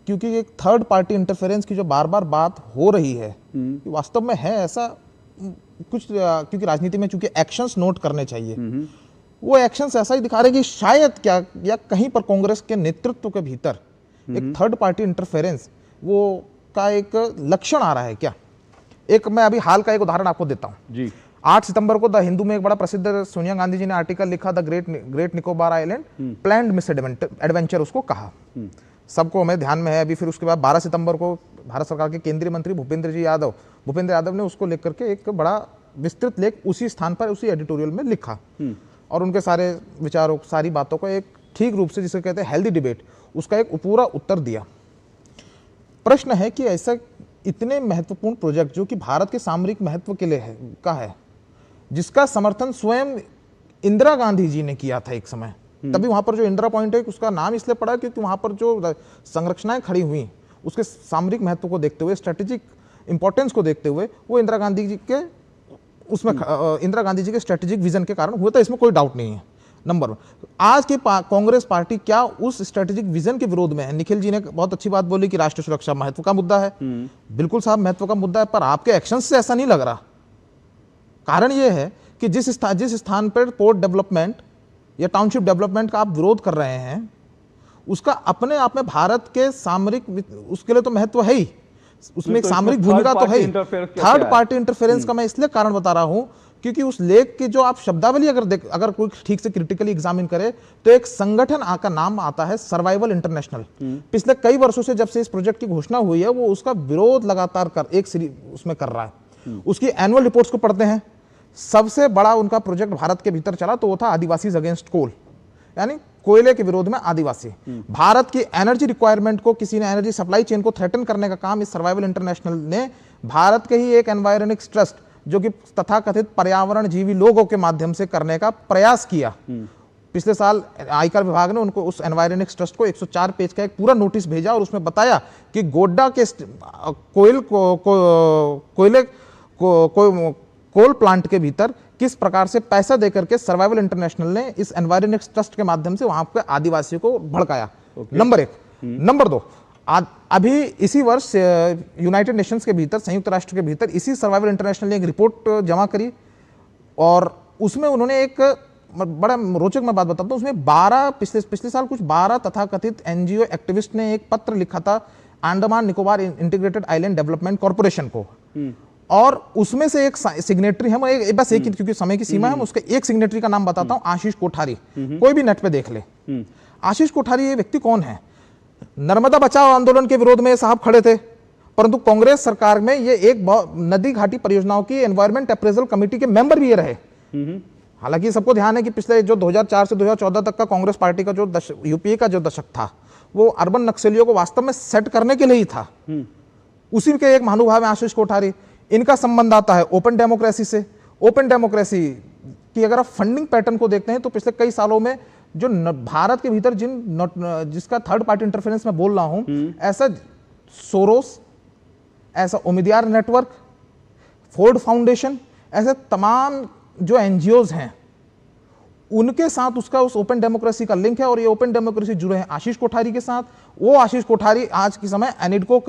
क्योंकि एक थर्ड पार्टी इंटरफेरेंस की जो बार बार बात हो रही है कि वास्तव में है ऐसा कुछ, क्योंकि राजनीति में चूंकि एक्शंस नोट करने चाहिए, वो एक्शंस ऐसा ही दिखा रहे कि शायद क्या या कहीं पर कांग्रेस के नेतृत्व के भीतर एक थर्ड पार्टी इंटरफेरेंस वो का एक लक्षण आ रहा है क्या। एक मैं अभी हाल का एक उदाहरण आपको देता हूं जी। 8 सितंबर को द हिंदू में एक बड़ा प्रसिद्ध सोनिया गांधी जी ने आर्टिकल लिखा, the great Nicobar island planned miss adventure उसको कहा, सबको हमें ध्यान में है अभी। फिर उसके बाद 12 सितंबर को भारत सरकार के केंद्रीय मंत्री भूपेंद्र यादव ने उसको लेकर के एक बड़ा विस्तृत लेख उसी स्थान पर उसी एडिटोरियल में लिखा और उनके सारे विचारों, सारी बातों को एक ठीक रूप से, जिसे कहते हैं हेल्दी डिबेट, उसका एक पूरा उत्तर दिया। प्रश्न है कि ऐसा इतने महत्वपूर्ण प्रोजेक्ट जो कि भारत के सामरिक महत्व के लिए है, जिसका समर्थन स्वयं इंदिरा गांधी जी ने किया था एक समय, तभी वहां पर जो इंदिरा पॉइंट है उसका नाम इसलिए पड़ा क्योंकि वहां पर जो संरचनाएं खड़ी हुई उसके सामरिक महत्व को देखते हुए, स्ट्रेटेजिक इंपॉर्टेंस को देखते हुए, वो इंदिरा गांधी जी के इंदिरा गांधी जी के स्ट्रेटेजिक विजन के कारण हुआ था, इसमें कोई डाउट नहीं है। नंबर 1, आज की कांग्रेस पार्टी क्या उस स्ट्रेटेजिक विजन के विरोध में है? निखिल जी ने बहुत अच्छी बात बोली कि राष्ट्रीय सुरक्षा महत्व का मुद्दा है, बिल्कुल साहब महत्व का मुद्दा है, पर आपके एक्शन से ऐसा नहीं लग रहा। कारण यह है कि जिस स्थान पर पोर्ट डेवलपमेंट या टाउनशिप डेवलपमेंट का आप विरोध कर रहे हैं, उसका अपने आप में भारत के सामरिक, उसके लिए तो महत्व है ही, उसमें एक सामरिक भूमिका तो है। थर्ड पार्टी इंटरफेरेंस का मैं इसलिए कारण बता रहा हूं क्योंकि उस लेख की जो आप शब्दावली अगर कोई ठीक से क्रिटिकली एग्जामिन करे तो एक संगठन का नाम आता है सर्वाइवल इंटरनेशनल। पिछले कई वर्षों से जब से इस प्रोजेक्ट की घोषणा हुई है, वो उसका विरोध लगातार उसमें कर रहा है। उसकी एनुअल रिपोर्ट्स को पढ़ते हैं, सबसे बड़ा उनका प्रोजेक्ट भारत के भीतर चला तो वो था आदिवासी अगेंस्ट कोल, यानी कोयले के विरोध में आदिवासी। भारत की एनर्जी रिक्वायरमेंट को, किसी ने एनर्जी सप्लाई चेन को थ्रेटन करने का काम इस सर्वाइवल इंटरनेशनल ने भारत के ही एक एनवायरनिक्स ट्रस्ट, जो कि तथाकथित पर्यावरण जीवी लोगों के माध्यम से करने का प्रयास किया। पिछले साल आयकर विभाग ने उनको, उस एनवायरनिक्स ट्रस्ट को 104 पेज का एक पूरा नोटिस भेजा और उसमें बताया कि गोड्डा के कोल प्लांट के भीतर किस प्रकार से पैसा देकर के सर्वाइवल इंटरनेशनल ने इस एनवायरनिक्स ट्रस्ट के माध्यम से वहां के आदिवासियों को भड़काया। नंबर 1। नंबर 2, अभी इसी वर्ष यूनाइटेड नेशंस के भीतर, संयुक्त राष्ट्र के भीतर, इसी सर्वाइवल इंटरनेशनल ने एक रिपोर्ट जमा करी और उसमें उन्होंने एक बड़ा रोचक मैं बात बताता हूं, उसमें 12 पिछले साल कुछ 12 तथाकथित एनजीओ एक्टिविस्ट ने एक पत्र लिखा था Andaman Nicobar integrated island development corporation को, और उसमें से एक सिग्नेटरी है, बस एक, क्योंकि समय की सीमा है, मैं उसके एक सिग्नेटरी का नाम बताता हूं, आशीष कोठारी। कोई भी नेट पे देख ले। आशीष कोठारी ये व्यक्ति कौन है? नर्मदा बचाओ आंदोलन के विरोध में साहब खड़े थे, परंतु कांग्रेस सरकार में ये एक नदी घाटी परियोजनाओं की एनवायरमेंट अप्रेजल कमेटी के मेंबर भी ये रहे। हालांकि सबको ध्यान है कि पिछले जो 2004 से 2014 तक का कांग्रेस पार्टी का जो यूपीए का जो दशक था, वो अर्बन नक्सलियों को वास्तव में सेट करने के लिए ही था। उसी के एक महानुभाव है आशीष कोठारी। इनका संबंध आता है ओपन डेमोक्रेसी से। ओपन डेमोक्रेसी की अगर आप फंडिंग पैटर्न को देखते हैं तो पिछले कई सालों में जो भारत के भीतर जिसका थर्ड पार्टी इंटरफेरेंस में बोल रहा हूं, ऐसा सोरोस, ऐसा उम्मीदवार नेटवर्क, फोर्ड फाउंडेशन, ऐसे तमाम जो एनजीओज हैं, उनके साथ उसका उस ओपन डेमोक्रेसी का लिंक है और ये ओपन डेमोक्रेसी जुड़े हैं आशीष कोठारी के साथ। वो आशीष कोठारी आज के समय एनिडको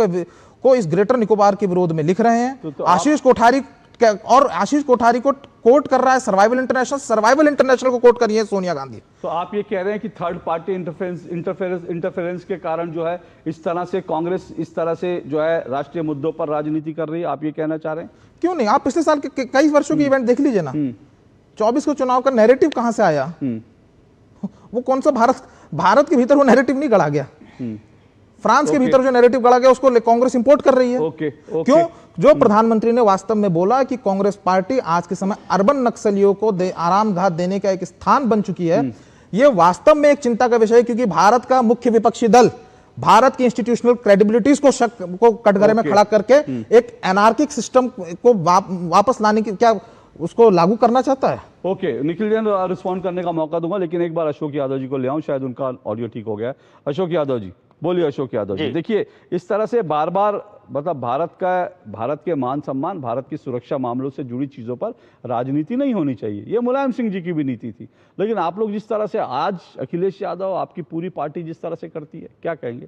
को इस ग्रेटर निकोबार के विरोध में लिख रहे हैं। आशीष कोठारी और आशीष कोठारी को कोट कर रहा है सर्वाइवल इंटरनेशनल को कोट कर रही है सोनिया गांधी। तो आप ये कह रहे हैं कि थर्ड पार्टी इंटरफेरेंस के कारण जो है इस तरह से कांग्रेस इस तरह से जो है राष्ट्रीय मुद्दों पर राजनीति कर रही है, आप ये कहना चाह रहे हैं? क्यों नहीं, आप पिछले साल के कई वर्षों की इवेंट देख लीजिए ना। 24 को चुनाव का नैरेटिव कहां से आया? वो कौन सा भारत के भीतर वो नैरेटिव नहीं गढ़ा गया। फ्रांस के भीतर जो नैरेटिव गढ़ा गया उसको कांग्रेस इंपोर्ट कर रही है। क्यों? जो प्रधानमंत्री ने वास्तव में बोला कि कांग्रेस पार्टी आज के समय अर्बन नक्सलियों को आराम घात देने का एक स्थान बन चुकी है, यह वास्तव में एक चिंता का विषय है, क्योंकि भारत का मुख्य विपक्षी दल भारत की इंस्टीट्यूशनल क्रेडिबिलिटीज को कटघरे में खड़ा करके एक एनार्किक सिस्टम को वापस लाने की क्या उसको लागू करना चाहता है। ओके, निखिल जी रिस्पॉन्ड करने का मौका दूंगा, लेकिन एक बार अशोक यादव जी को ले आऊं, शायद उनका ऑडियो ठीक हो गया। अशोक यादव जी बोलिए। अशोक यादव जी, देखिए इस तरह से बार बार मतलब भारत के मान सम्मान, भारत की सुरक्षा मामलों से जुड़ी चीजों पर राजनीति नहीं होनी चाहिए, ये मुलायम सिंह जी की भी नीति थी, लेकिन आप लोग जिस तरह से आज अखिलेश यादव, आपकी पूरी पार्टी जिस तरह से करती है, क्या कहेंगे?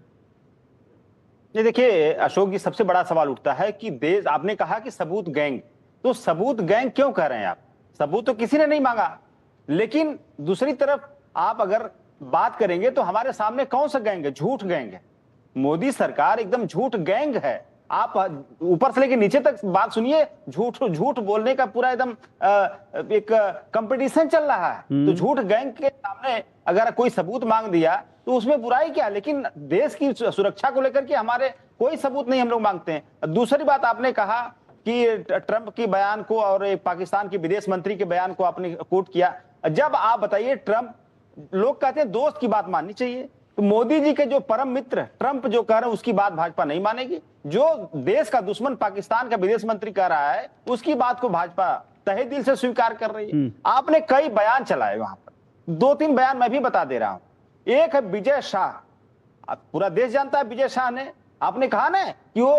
ये देखिए अशोक जी, सबसे बड़ा सवाल उठता है कि देश, आपने कहा कि सबूत गैंग, तो सबूत गैंग क्यों कह रहे हैं आप? सबूत तो किसी ने नहीं मांगा, लेकिन दूसरी तरफ आप अगर बात करेंगे तो हमारे सामने कौन सा गैंग है? झूठ गैंग है। मोदी सरकार एकदम झूठ गैंग है। आप ऊपर से लेके नीचे तक बात सुनिए, झूठ बोलने का पूरा एकदम एक कंपटीशन चल रहा है। तो झूठ गैंग के सामने अगर कोई सबूत मांग दिया तो उसमें बुराई क्या, लेकिन देश की सुरक्षा को लेकर के हमारे कोई सबूत नहीं हम लोग मांगते हैं। दूसरी बात, आपने कहा कि ट्रंप की बयान को और पाकिस्तान के विदेश मंत्री के बयान को आपने कोट किया। जब आप बताइए, ट्रंप, लोग कहते हैं दोस्त की बात माननी चाहिए, तो मोदी जी के जो परम मित्र ट्रंप जो कह रहे हैं उसकी बात भाजपा नहीं मानेगी। जो देश का दुश्मन पाकिस्तान का विदेश मंत्री कह रहा है उसकी बात को भाजपा तहे दिल से स्वीकार कर रही है। आपने कई बयान चलाए वहां पर, 2-3 बयान मैं भी बता दे रहा हूं। एक है विजय शाह, पूरा देश जानता है विजय शाह ने, आपने कहा ना कि वो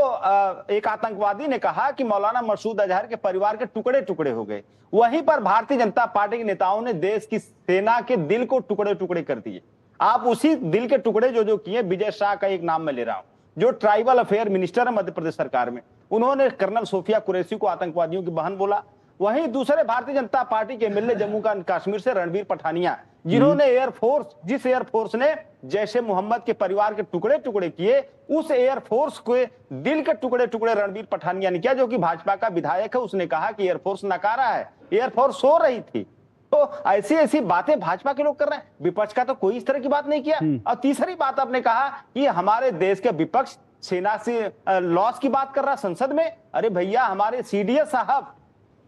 एक आतंकवादी ने कहा कि मौलाना मसूद अजहर के परिवार के टुकड़े टुकड़े हो गए। वहीं पर भारतीय जनता पार्टी के नेताओं ने देश की सेना के दिल को टुकड़े टुकड़े कर दिए। आप उसी दिल के टुकड़े जो किए, विजय शाह का एक नाम मैं ले रहा हूं, जो ट्राइबल अफेयर मिनिस्टर है मध्य प्रदेश सरकार में, उन्होंने कर्नल सोफिया कुरैशी को आतंकवादियों की बहन बोला। वहीं दूसरे भारतीय जनता पार्टी के एमएलए जम्मू कश्मीर से रणबीर पठानिया, जिन्होंने जिस एयरफोर्स ने जैसे मोहम्मद के परिवार के टुकड़े टुकड़े किए, उस एयरफोर्स के दिल के टुकड़े टुकड़े रणबीर पठानिया ने किया, जो कि भाजपा का विधायक है। उसने कहा कि एयरफोर्स नकारा है, एयरफोर्स सो रही थी। तो ऐसी ऐसी बातें भाजपा के लोग कर रहे हैं, विपक्ष का तो कोई इस तरह की बात नहीं किया। और तीसरी बात, आपने कहा कि हमारे देश के विपक्ष सेना से लॉस की बात कर रहा संसद में। अरे भैया, हमारे सीडीएस साहब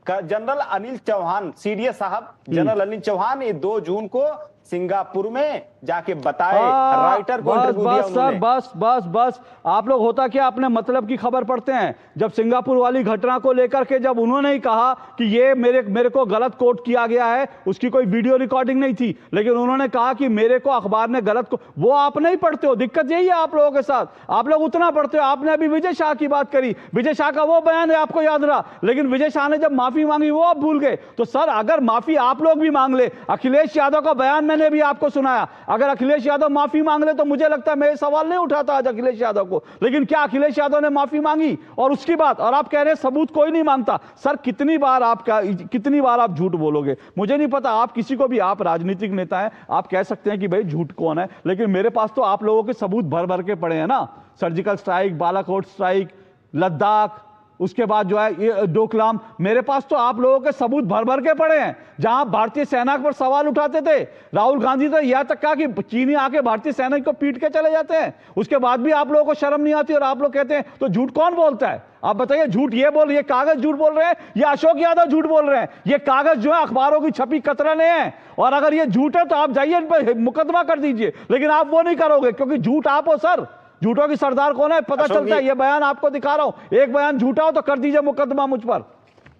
जनरल अनिल चौहान, सीडीएस साहब जनरल अनिल चौहान, ये 2 जून को सिंगापुर में जाके बताए, राइटर को इंटरव्यू दिया उन्होंने। बस आप लोग होता क्या, अपने मतलब की खबर पढ़ते हैं। जब सिंगापुर वाली घटना को लेकर के जब उन्होंने ही कहा कि ये मेरे को गलत कोट किया गया है, उसकी कोई वीडियो रिकॉर्डिंग नहीं थी, लेकिन उन्होंने कहा कि मेरे को अखबार ने गलत को, वो आप नहीं पढ़ते हो। दिक्कत यही है आप लोगों के साथ, आप लोग उतना पढ़ते हो। आपने अभी विजय शाह की बात करी, विजय शाह का वो बयान है आपको याद रहा, लेकिन विजय शाह ने जब माफी मांगी वो आप भूल गए। तो सर, अगर माफी आप लोग भी मांग ले, अखिलेश यादव का बयान मैंने भी आपको सुनाया, अगर अखिलेश यादव माफी मांग ले तो मुझे लगता है मैं सवाल नहीं उठाता आज अखिलेश यादव को। लेकिन क्या अखिलेश यादव ने माफी मांगी और उसकी बात, और आप कह रहे हैं सबूत कोई नहीं मांगता। सर, कितनी बार आप झूठ बोलोगे? मुझे नहीं पता, आप किसी को भी, आप राजनीतिक नेता हैं, आप कह सकते हैं कि भाई झूठ कौन है, लेकिन मेरे पास तो आप लोगों के सबूत भर भर के पड़े हैं ना। Surgical strike, Balakot strike, Ladakh, उसके बाद जो है ये डोकलाम, मेरे पास तो आप लोगों के सबूत भर भर के पड़े हैं। जहां भारतीय सेना पर सवाल उठाते थे, राहुल गांधी तो यह तक कहा कि चीनी आके भारतीय सेना को पीट के चले जाते हैं, उसके बाद भी आप लोगों को शर्म नहीं आती और आप लोग कहते हैं। तो झूठ कौन बोलता है? आप बताइए, झूठ ये कागज झूठ बोल रहे हैं या अशोक यादव झूठ बोल रहे हैं? ये कागज जो है अखबारों की छपी कतरने हैं, और अगर ये झूठ है तो आप जाइए इन पर मुकदमा कर दीजिए, लेकिन आप वो नहीं करोगे क्योंकि झूठ आप हो। सर, झूठों की सरदार कौन है पता चलता है। ये बयान आपको दिखा रहा हूं, एक बयान झूठा हो तो कर दीजिए मुकदमा मुझ पर।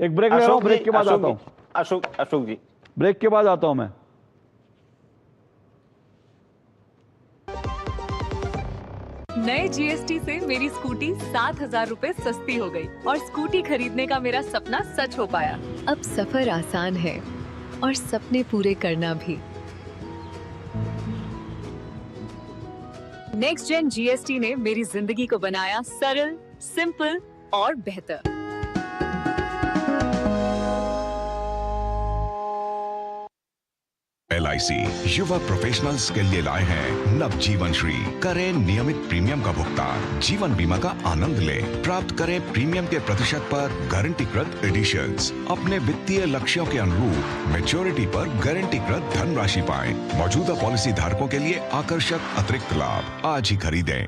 एक ब्रेक ले रहा हूं, ब्रेक के बाद आता हूं। अशोक जी, ब्रेक के बाद आता हूं मैं। नए जीएसटी से मेरी स्कूटी 7,000 रुपए सस्ती हो गई और स्कूटी खरीदने का मेरा सपना सच हो पाया। अब सफर आसान है और सपने पूरे करना भी। नेक्स्ट जेन जीएसटी ने मेरी जिंदगी को बनाया सरल, सिंपल और बेहतर। LIC युवा प्रोफेशनल्स के लिए लाए हैं नव जीवन श्री। करें नियमित प्रीमियम का भुगतान, जीवन बीमा का आनंद लें, प्राप्त करें प्रीमियम के प्रतिशत पर गारंटीकृत एडिशंस, अपने वित्तीय लक्ष्यों के अनुरूप मैच्योरिटी पर गारंटीकृत धनराशि पाएं। मौजूदा पॉलिसी धारकों के लिए आकर्षक अतिरिक्त लाभ आज ही खरीदें।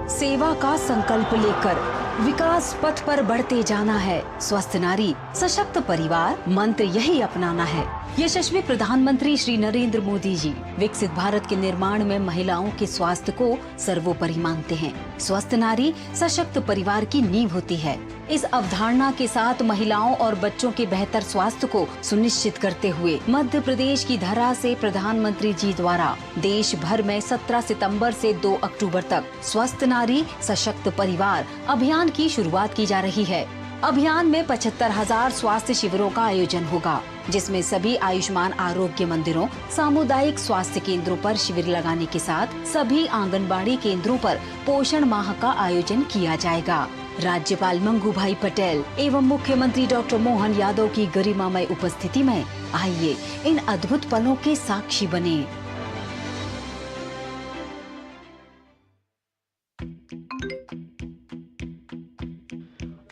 सेवा का संकल्प लेकर विकास पथ पर बढ़ते जाना है। स्वस्थ नारी सशक्त परिवार मंत्र यही अपनाना है। यशस्वी प्रधानमंत्री श्री नरेंद्र मोदी जी विकसित भारत के निर्माण में महिलाओं के स्वास्थ्य को सर्वोपरि मानते हैं। स्वस्थ नारी सशक्त परिवार की नींव होती है। इस अवधारणा के साथ महिलाओं और बच्चों के बेहतर स्वास्थ्य को सुनिश्चित करते हुए मध्य प्रदेश की धरा से प्रधानमंत्री जी द्वारा देश भर में 17 सितंबर से 2 अक्टूबर तक स्वस्थ नारी सशक्त परिवार अभियान की शुरुआत की जा रही है। अभियान में 75,000 स्वास्थ्य शिविरों का आयोजन होगा, जिसमें सभी आयुष्मान आरोग्य मंदिरों, सामुदायिक स्वास्थ्य केंद्रों पर शिविर लगाने के साथ सभी आंगनबाड़ी केंद्रों पर पोषण माह का आयोजन किया जाएगा। राज्यपाल मंगू भाई पटेल एवं मुख्यमंत्री डॉक्टर मोहन यादव की गरिमामय उपस्थिति में आइए इन अद्भुत पलों के साक्षी बने।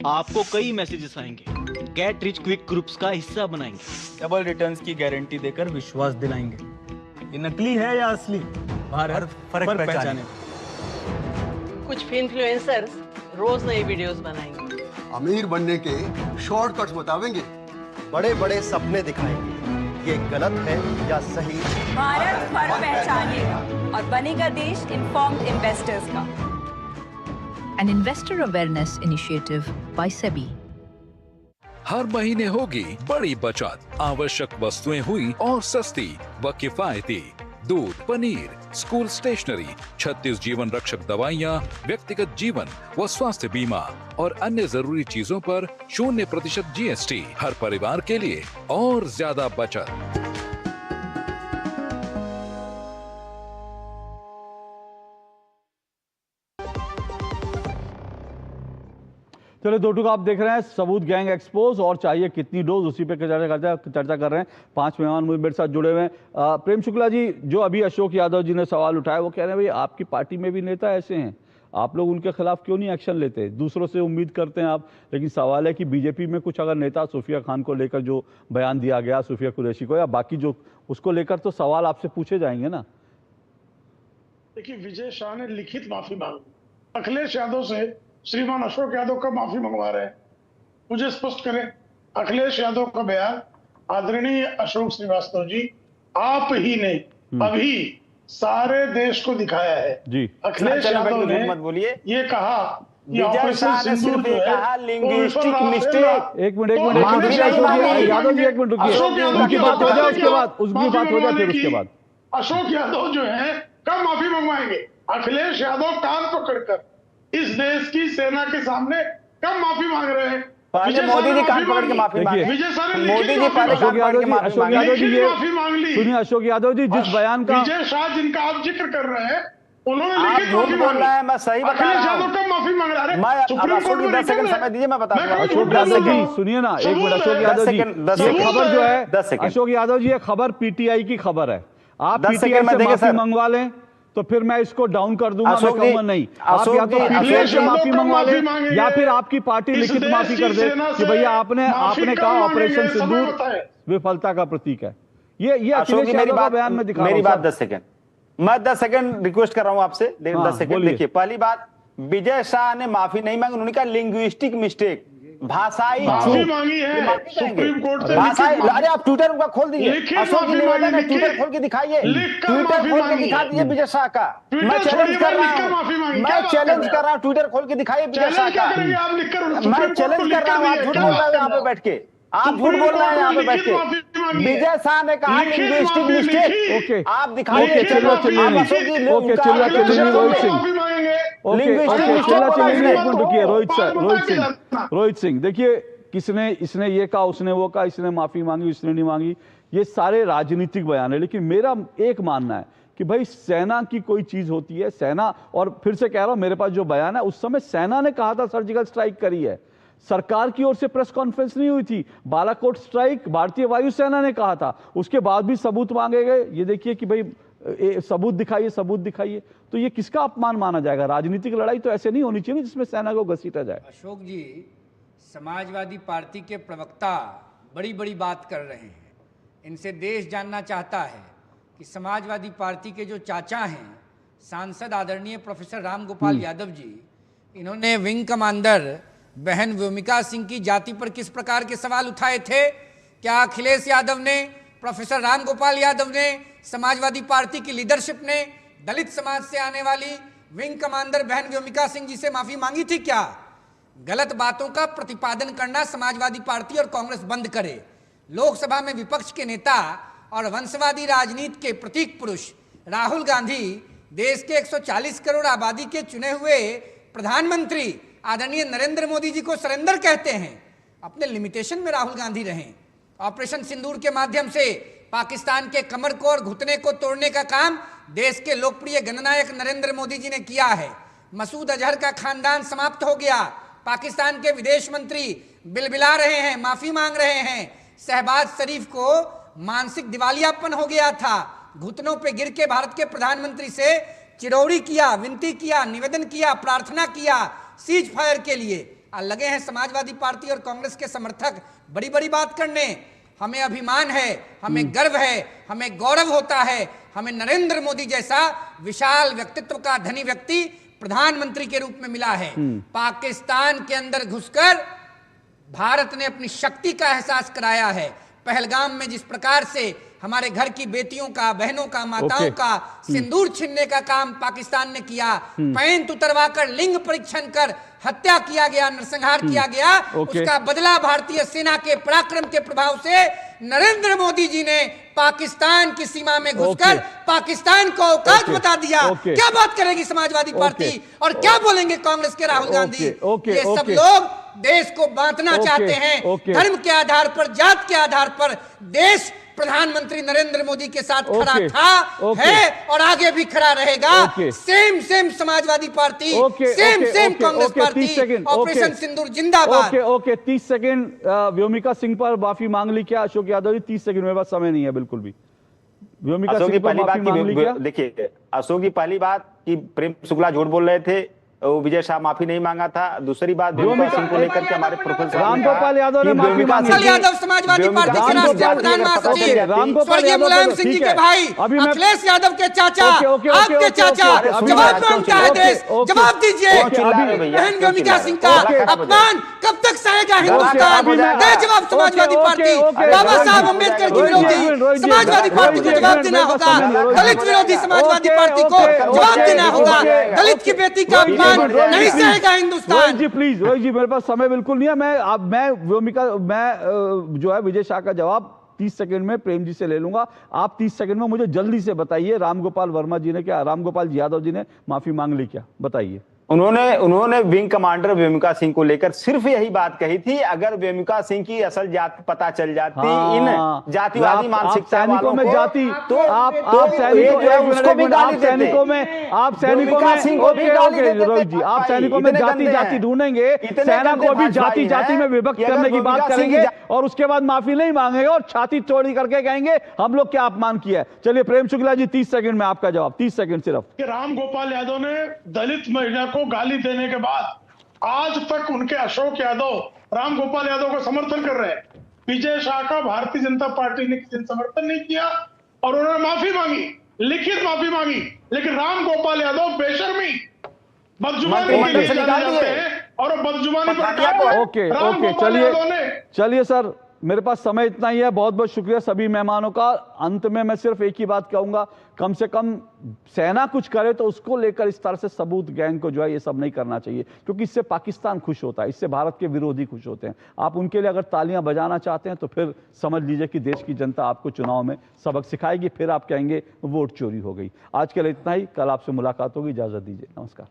आपको कई मैसेजेस आएंगे। गेट रिच क्विक ग्रुप्स का हिस्सा बनाएंगे। डबल रिटर्न्स की गारंटी देकर विश्वास दिलाएंगे। ये नकली है या असली, भारत फर्क पहचाने। कुछ इन्फ्लुएंसर्स रोज नई वीडियोस बनाएंगे। अमीर बनने के शॉर्टकट्स बतावेंगे। बड़े बड़े सपने दिखाएंगे, ये गलत है या सही। भारत फर्क पहचानेगा और बनेगा देश इन्फॉर्म्ड इन्वेस्टर्स का। An investor awareness initiative by SEBI. हर महीने होगी बड़ी बचत, आवश्यक वस्तुएं हुई और सस्ती व किफायती। दूध, पनीर, स्कूल स्टेशनरी, 36 जीवन रक्षक दवाइयाँ, व्यक्तिगत जीवन व स्वास्थ्य बीमा और अन्य जरूरी चीजों पर 0% GST। हर परिवार के लिए और ज्यादा बचत। चलो दो टूक आप देख रहे हैं सबूत गैंग एक्सपोज और चाहिए कितनी डोज, उसी पे चर्चा कर रहे हैं। 5 मेहमान मेरे साथ जुड़े हुए हैं। प्रेम शुक्ला जी, जो अभी अशोक यादव जी ने सवाल उठाया, वो कह रहे हैं भाई आपकी पार्टी में भी नेता ऐसे हैं, आप लोग उनके खिलाफ क्यों नहीं एक्शन लेते? दूसरों से उम्मीद करते हैं आप, लेकिन सवाल है कि बीजेपी में कुछ अगर नेता सूफिया खान को लेकर जो बयान दिया गया, सूफिया कुरैशी को या बाकी जो, उसको लेकर तो सवाल आपसे पूछे जाएंगे ना। देखिए, विजय शाह ने लिखित माफी मांगी। अखिलेश यादव से श्रीमान अशोक यादव का माफी मंगवा रहे हैं, मुझे स्पष्ट करें। अखिलेश यादव का बयान आदरणीय अशोक श्रीवास्तव जी, आप ही ने अभी सारे देश को दिखाया है जी। अखिलेश यादव ने मत बोलिए, ये कहा विजय शाह ने सिर्फ कहा लिंग्विस्टिक मिस्टेक। एक मिनट यादव जी, एक मिनट रुकिए, उनकी बात हो जाए उसके बाद, उसकी बात हो जाए फिर उसके बाद। अशोक यादव जो है कब माफी मंगवाएंगे? अखिलेश यादव कान पकड़कर इस देश की सेना के सामने कब माफी मांग रहे हैं? पहले मोदी जी कान पकड़ के माफी मांगे। विजय शाह ने मोदी जी पहले अशोक यादव जी माफी मांग ली। सुनिए अशोक यादव जी, जिस बयान का विजय शाह जिनका आप जिक्र कर रहे हैं, उन्होंने आप झूठ बोल रहे हैं, मैं सही बता रहा हूं। अखिलेश यादव कब माफी मांग रहा है? मैं सुप्रीम कोर्ट में 10 सेकंड समय दीजिए, मैं बता दूंगा। अशोक यादव जी सुनिए ना, एक मिनट। अशोक यादव जी, ये खबर जो है, अशोक यादव जी, ये खबर पीटीआई की खबर है। आप पीटीआई से माफी मंगवा लें तो फिर मैं इसको डाउन कर दूंगा, मैं कहूंगा नहीं। आप या तो पीटीआई से माफी मंगवा लें या फिर आपकी पार्टी लिखित माफी कर दे कि भैया आपने कहा ऑपरेशन सिंदूर विफलता का प्रतीक है। ये अखिलेश यादव का बयान में दिखा रहा हूं। मेरी बात 10 सेकंड, मैं 10 सेकंड रिक्वेस्ट कर रहा हूं आपसे, 10 सेकंड। देखिए, पहली बात, विजय शाह ने माफी नहीं मांगी, उन्होंने कहा लिंग्विस्टिक मिस्टेक, भाषाई माफी मांगी है सुप्रीम कोर्ट से। भाषाई, अरे आप ट्विटर का खोल दीजिए, अशोक जी निवेदन है, ट्विटर खोल के दिखाइए, ट्विटर खोल के दिखा दीजिए विजय शाह का। मैं चैलेंज कर रहा हूं, ट्विटर खोल के दिखाइए विजय शाह का। मैं चैलेंज कर रहा हूं, आप झूठ बोल रहे हैं यहाँ पे बैठ के, आप झूठ बोल रहे हैं यहाँ पे बैठ के। विजय शाह ने कहा लिंग्विस्टिक मिस्टेक, आप दिखाइए। रोहित सिंह, देखिए, किसने, इसने ये कहा, उसने वो कहा, इसने माफी मांगी, उसने नहीं मांगी, ये सारे राजनीतिक बयान है। लेकिन मेरा एक मानना है कि भाई सेना की कोई चीज होती है, सेना, और फिर से कह रहा हूं, मेरे पास जो बयान है, उस समय सेना ने कहा था सर्जिकल स्ट्राइक करी है, सरकार की ओर से प्रेस कॉन्फ्रेंस नहीं हुई थी। बालाकोट स्ट्राइक भारतीय वायुसेना ने कहा था, उसके बाद भी सबूत मांगे गए। ये देखिए कि भाई सबूत दिखाइए, सबूत दिखाइए। तो ये किसका अपमान माना जाएगा? राजनीतिक लड़ाई तो ऐसे नहीं होनी चाहिए जिसमें सेना को घसीटा जाए। अशोक जी, समाजवादी पार्टी के प्रवक्ता बड़ी बड़ी बात कर रहे हैं, इनसे देश जानना चाहता है कि समाजवादी पार्टी के जो चाचा हैं, सांसद आदरणीय प्रोफेसर राम गोपाल यादव जी, इन्होंने विंग कमांडर बहन व्योमिका सिंह की जाति पर किस प्रकार के सवाल उठाए थे? क्या अखिलेश यादव ने, प्रोफेसर राम गोपाल यादव ने, समाजवादी पार्टी की लीडरशिप ने दलित समाज से आने वाली विंग कमांडर बहन व्योमिका सिंह जी से माफी मांगी थी क्या? गलत बातों का प्रतिपादन करना समाजवादी पार्टी और कांग्रेस बंद करे। लोकसभा में विपक्ष के नेता और वंशवादी राजनीति के प्रतीक पुरुष राहुल गांधी देश के 140 करोड़ आबादी के चुने हुए प्रधानमंत्री आदरणीय नरेंद्र मोदी जी को सरेंडर कहते हैं। अपने लिमिटेशन में राहुल गांधी रहें। ऑपरेशन सिंदूर के माध्यम से पाकिस्तान के कमर को और घुटने को तोड़ने का काम देश के लोकप्रिय जननायक नरेंद्र मोदी जी ने किया है। मसूद अजहर का खानदान समाप्त हो गया। पाकिस्तान के विदेश मंत्री बिलबिला रहे हैं, माफी मांग रहे हैं। शहबाज शरीफ को मानसिक दिवालियापन हो गया था, घुटनों पे गिर के भारत के प्रधानमंत्री से चिरौरी किया, विनती किया, निवेदन किया, प्रार्थना किया सीज फायर के लिए। लगे हैं समाजवादी पार्टी और कांग्रेस के समर्थक बड़ी बड़ी बात करने। हमें अभिमान है, हमें गर्व है, हमें गौरव होता है, हमें नरेंद्र मोदी जैसा विशाल व्यक्तित्व का धनी व्यक्ति प्रधानमंत्री के रूप में मिला है। पाकिस्तान के अंदर घुसकर भारत ने अपनी शक्ति का एहसास कराया है। पहलगाम में जिस प्रकार से हमारे घर की बेटियों का, बहनों का, माताओं का सिंदूर छीनने का काम पाकिस्तान ने किया, पैंत उतरवाकर लिंग परीक्षण कर हत्या किया गया, नरसंहार किया गया, उसका बदला भारतीय सेना के पराक्रम के प्रभाव से नरेंद्र मोदी जी ने पाकिस्तान की सीमा में घुसकर पाकिस्तान को औकात बता दिया। क्या बात करेगी समाजवादी पार्टी और क्या बोलेंगे कांग्रेस के राहुल गांधी? ये सब लोग देश को बांटना चाहते हैं, धर्म के आधार पर, जात के आधार पर। देश प्रधानमंत्री नरेंद्र मोदी के साथ खड़ा था, है और आगे भी खड़ा रहेगा। Same Samajwadi party, same Congress party, operation Sindoor जिंदाबाद। ओके 30 सेकंड व्योमिका सिंह पर माफी मांग ली क्या अशोक यादव जी? 30 सेकंड मेरे पास समय नहीं है बिल्कुल भी। व्योमिका सिंह पर माफी मांग ली क्या? देखिए अशोक की पहली बात कि प्रेम शुक्ला झूठ बोल रहे थे, विजय शाह माफी नहीं मांगा था। दूसरी बात व्योमिका सिंह को लेकर के हमारे प्रोफेसर रामगोपाल यादव ने माफी मांगी। यादव समाजवादी पार्टी के राष्ट्रीय प्रधान महासचिव स्वर्गीय मुलायम सिंह जी के भाई, अखिलेश यादव के चाचा, आपके चाचा, जवाब मांगता है देश, जवाब दीजिए। बहन व्योमिका सिंह का अपमान कब तक सहेगा हिंदुस्तान? दे जवाब समाजवादी पार्टी। बाबा साहब अम्बेडकर की विरोधी समाजवादी पार्टी को जवाब देना होगा। दलित विरोधी समाजवादी पार्टी को जवाब देना होगा। दलित की बेटी का नहीं सहेगा हिंदुस्तान। रोहित जी प्लीज, रोहित जी मेरे पास समय बिल्कुल नहीं है। मैं जो है विजय शाह का जवाब 30 सेकंड में प्रेम जी से ले लूंगा। आप 30 सेकंड में मुझे जल्दी से बताइए रामगोपाल वर्मा जी ने क्या, रामगोपाल यादव जी ने माफी मांग ली क्या? बताइए। उन्होंने विंग कमांडर व्योमिका सिंह को लेकर सिर्फ यही बात कही थी, अगर व्योमिका सिंह की असल जात पता चल जाती इन जातिवादी मानसिकता वालों को, जाति तो आप सैनिकों में रोहित जी आप सैनिकों में जाति ढूंढेंगे, सेना को भी जाति में विभक्त करने की बात करेंगे और उसके बाद माफी नहीं मांगेंगे और छाती चौड़ी करके कहेंगे हम लोग क्या अपमान किया है। चलिए प्रेम शुक्ला जी 30 सेकंड में आपका जवाब, 30 सेकंड सिर्फ। रामगोपाल यादव ने दलित महिला को गाली देने के बाद आज तक उनके अशोक यादव रामगोपाल यादव का समर्थन कर रहे हैं। विजय शाह का भारतीय जनता पार्टी ने किसी ने समर्थन नहीं किया और उन्होंने माफी मांगी, लिखित माफी मांगी, लेकिन रामगोपाल यादव बेशर्मी बदजुबानी के लिए जाने जाते हैं और बदजुबानी पर ओके चलिए सर मेरे पास समय इतना ही है। बहुत बहुत शुक्रिया सभी मेहमानों का। अंत में मैं सिर्फ एक ही बात कहूंगा, कम से कम सेना कुछ करे तो उसको लेकर इस तरह से सबूत गैंग को जो है ये सब नहीं करना चाहिए, क्योंकि इससे पाकिस्तान खुश होता है, इससे भारत के विरोधी खुश होते हैं। आप उनके लिए अगर तालियां बजाना चाहते हैं तो फिर समझ लीजिए कि देश की जनता आपको चुनाव में सबक सिखाएगी, फिर आप कहेंगे वोट चोरी हो गई। आज के लिए इतना ही, कल आपसे मुलाकात होगी। इजाजत दीजिए, नमस्कार।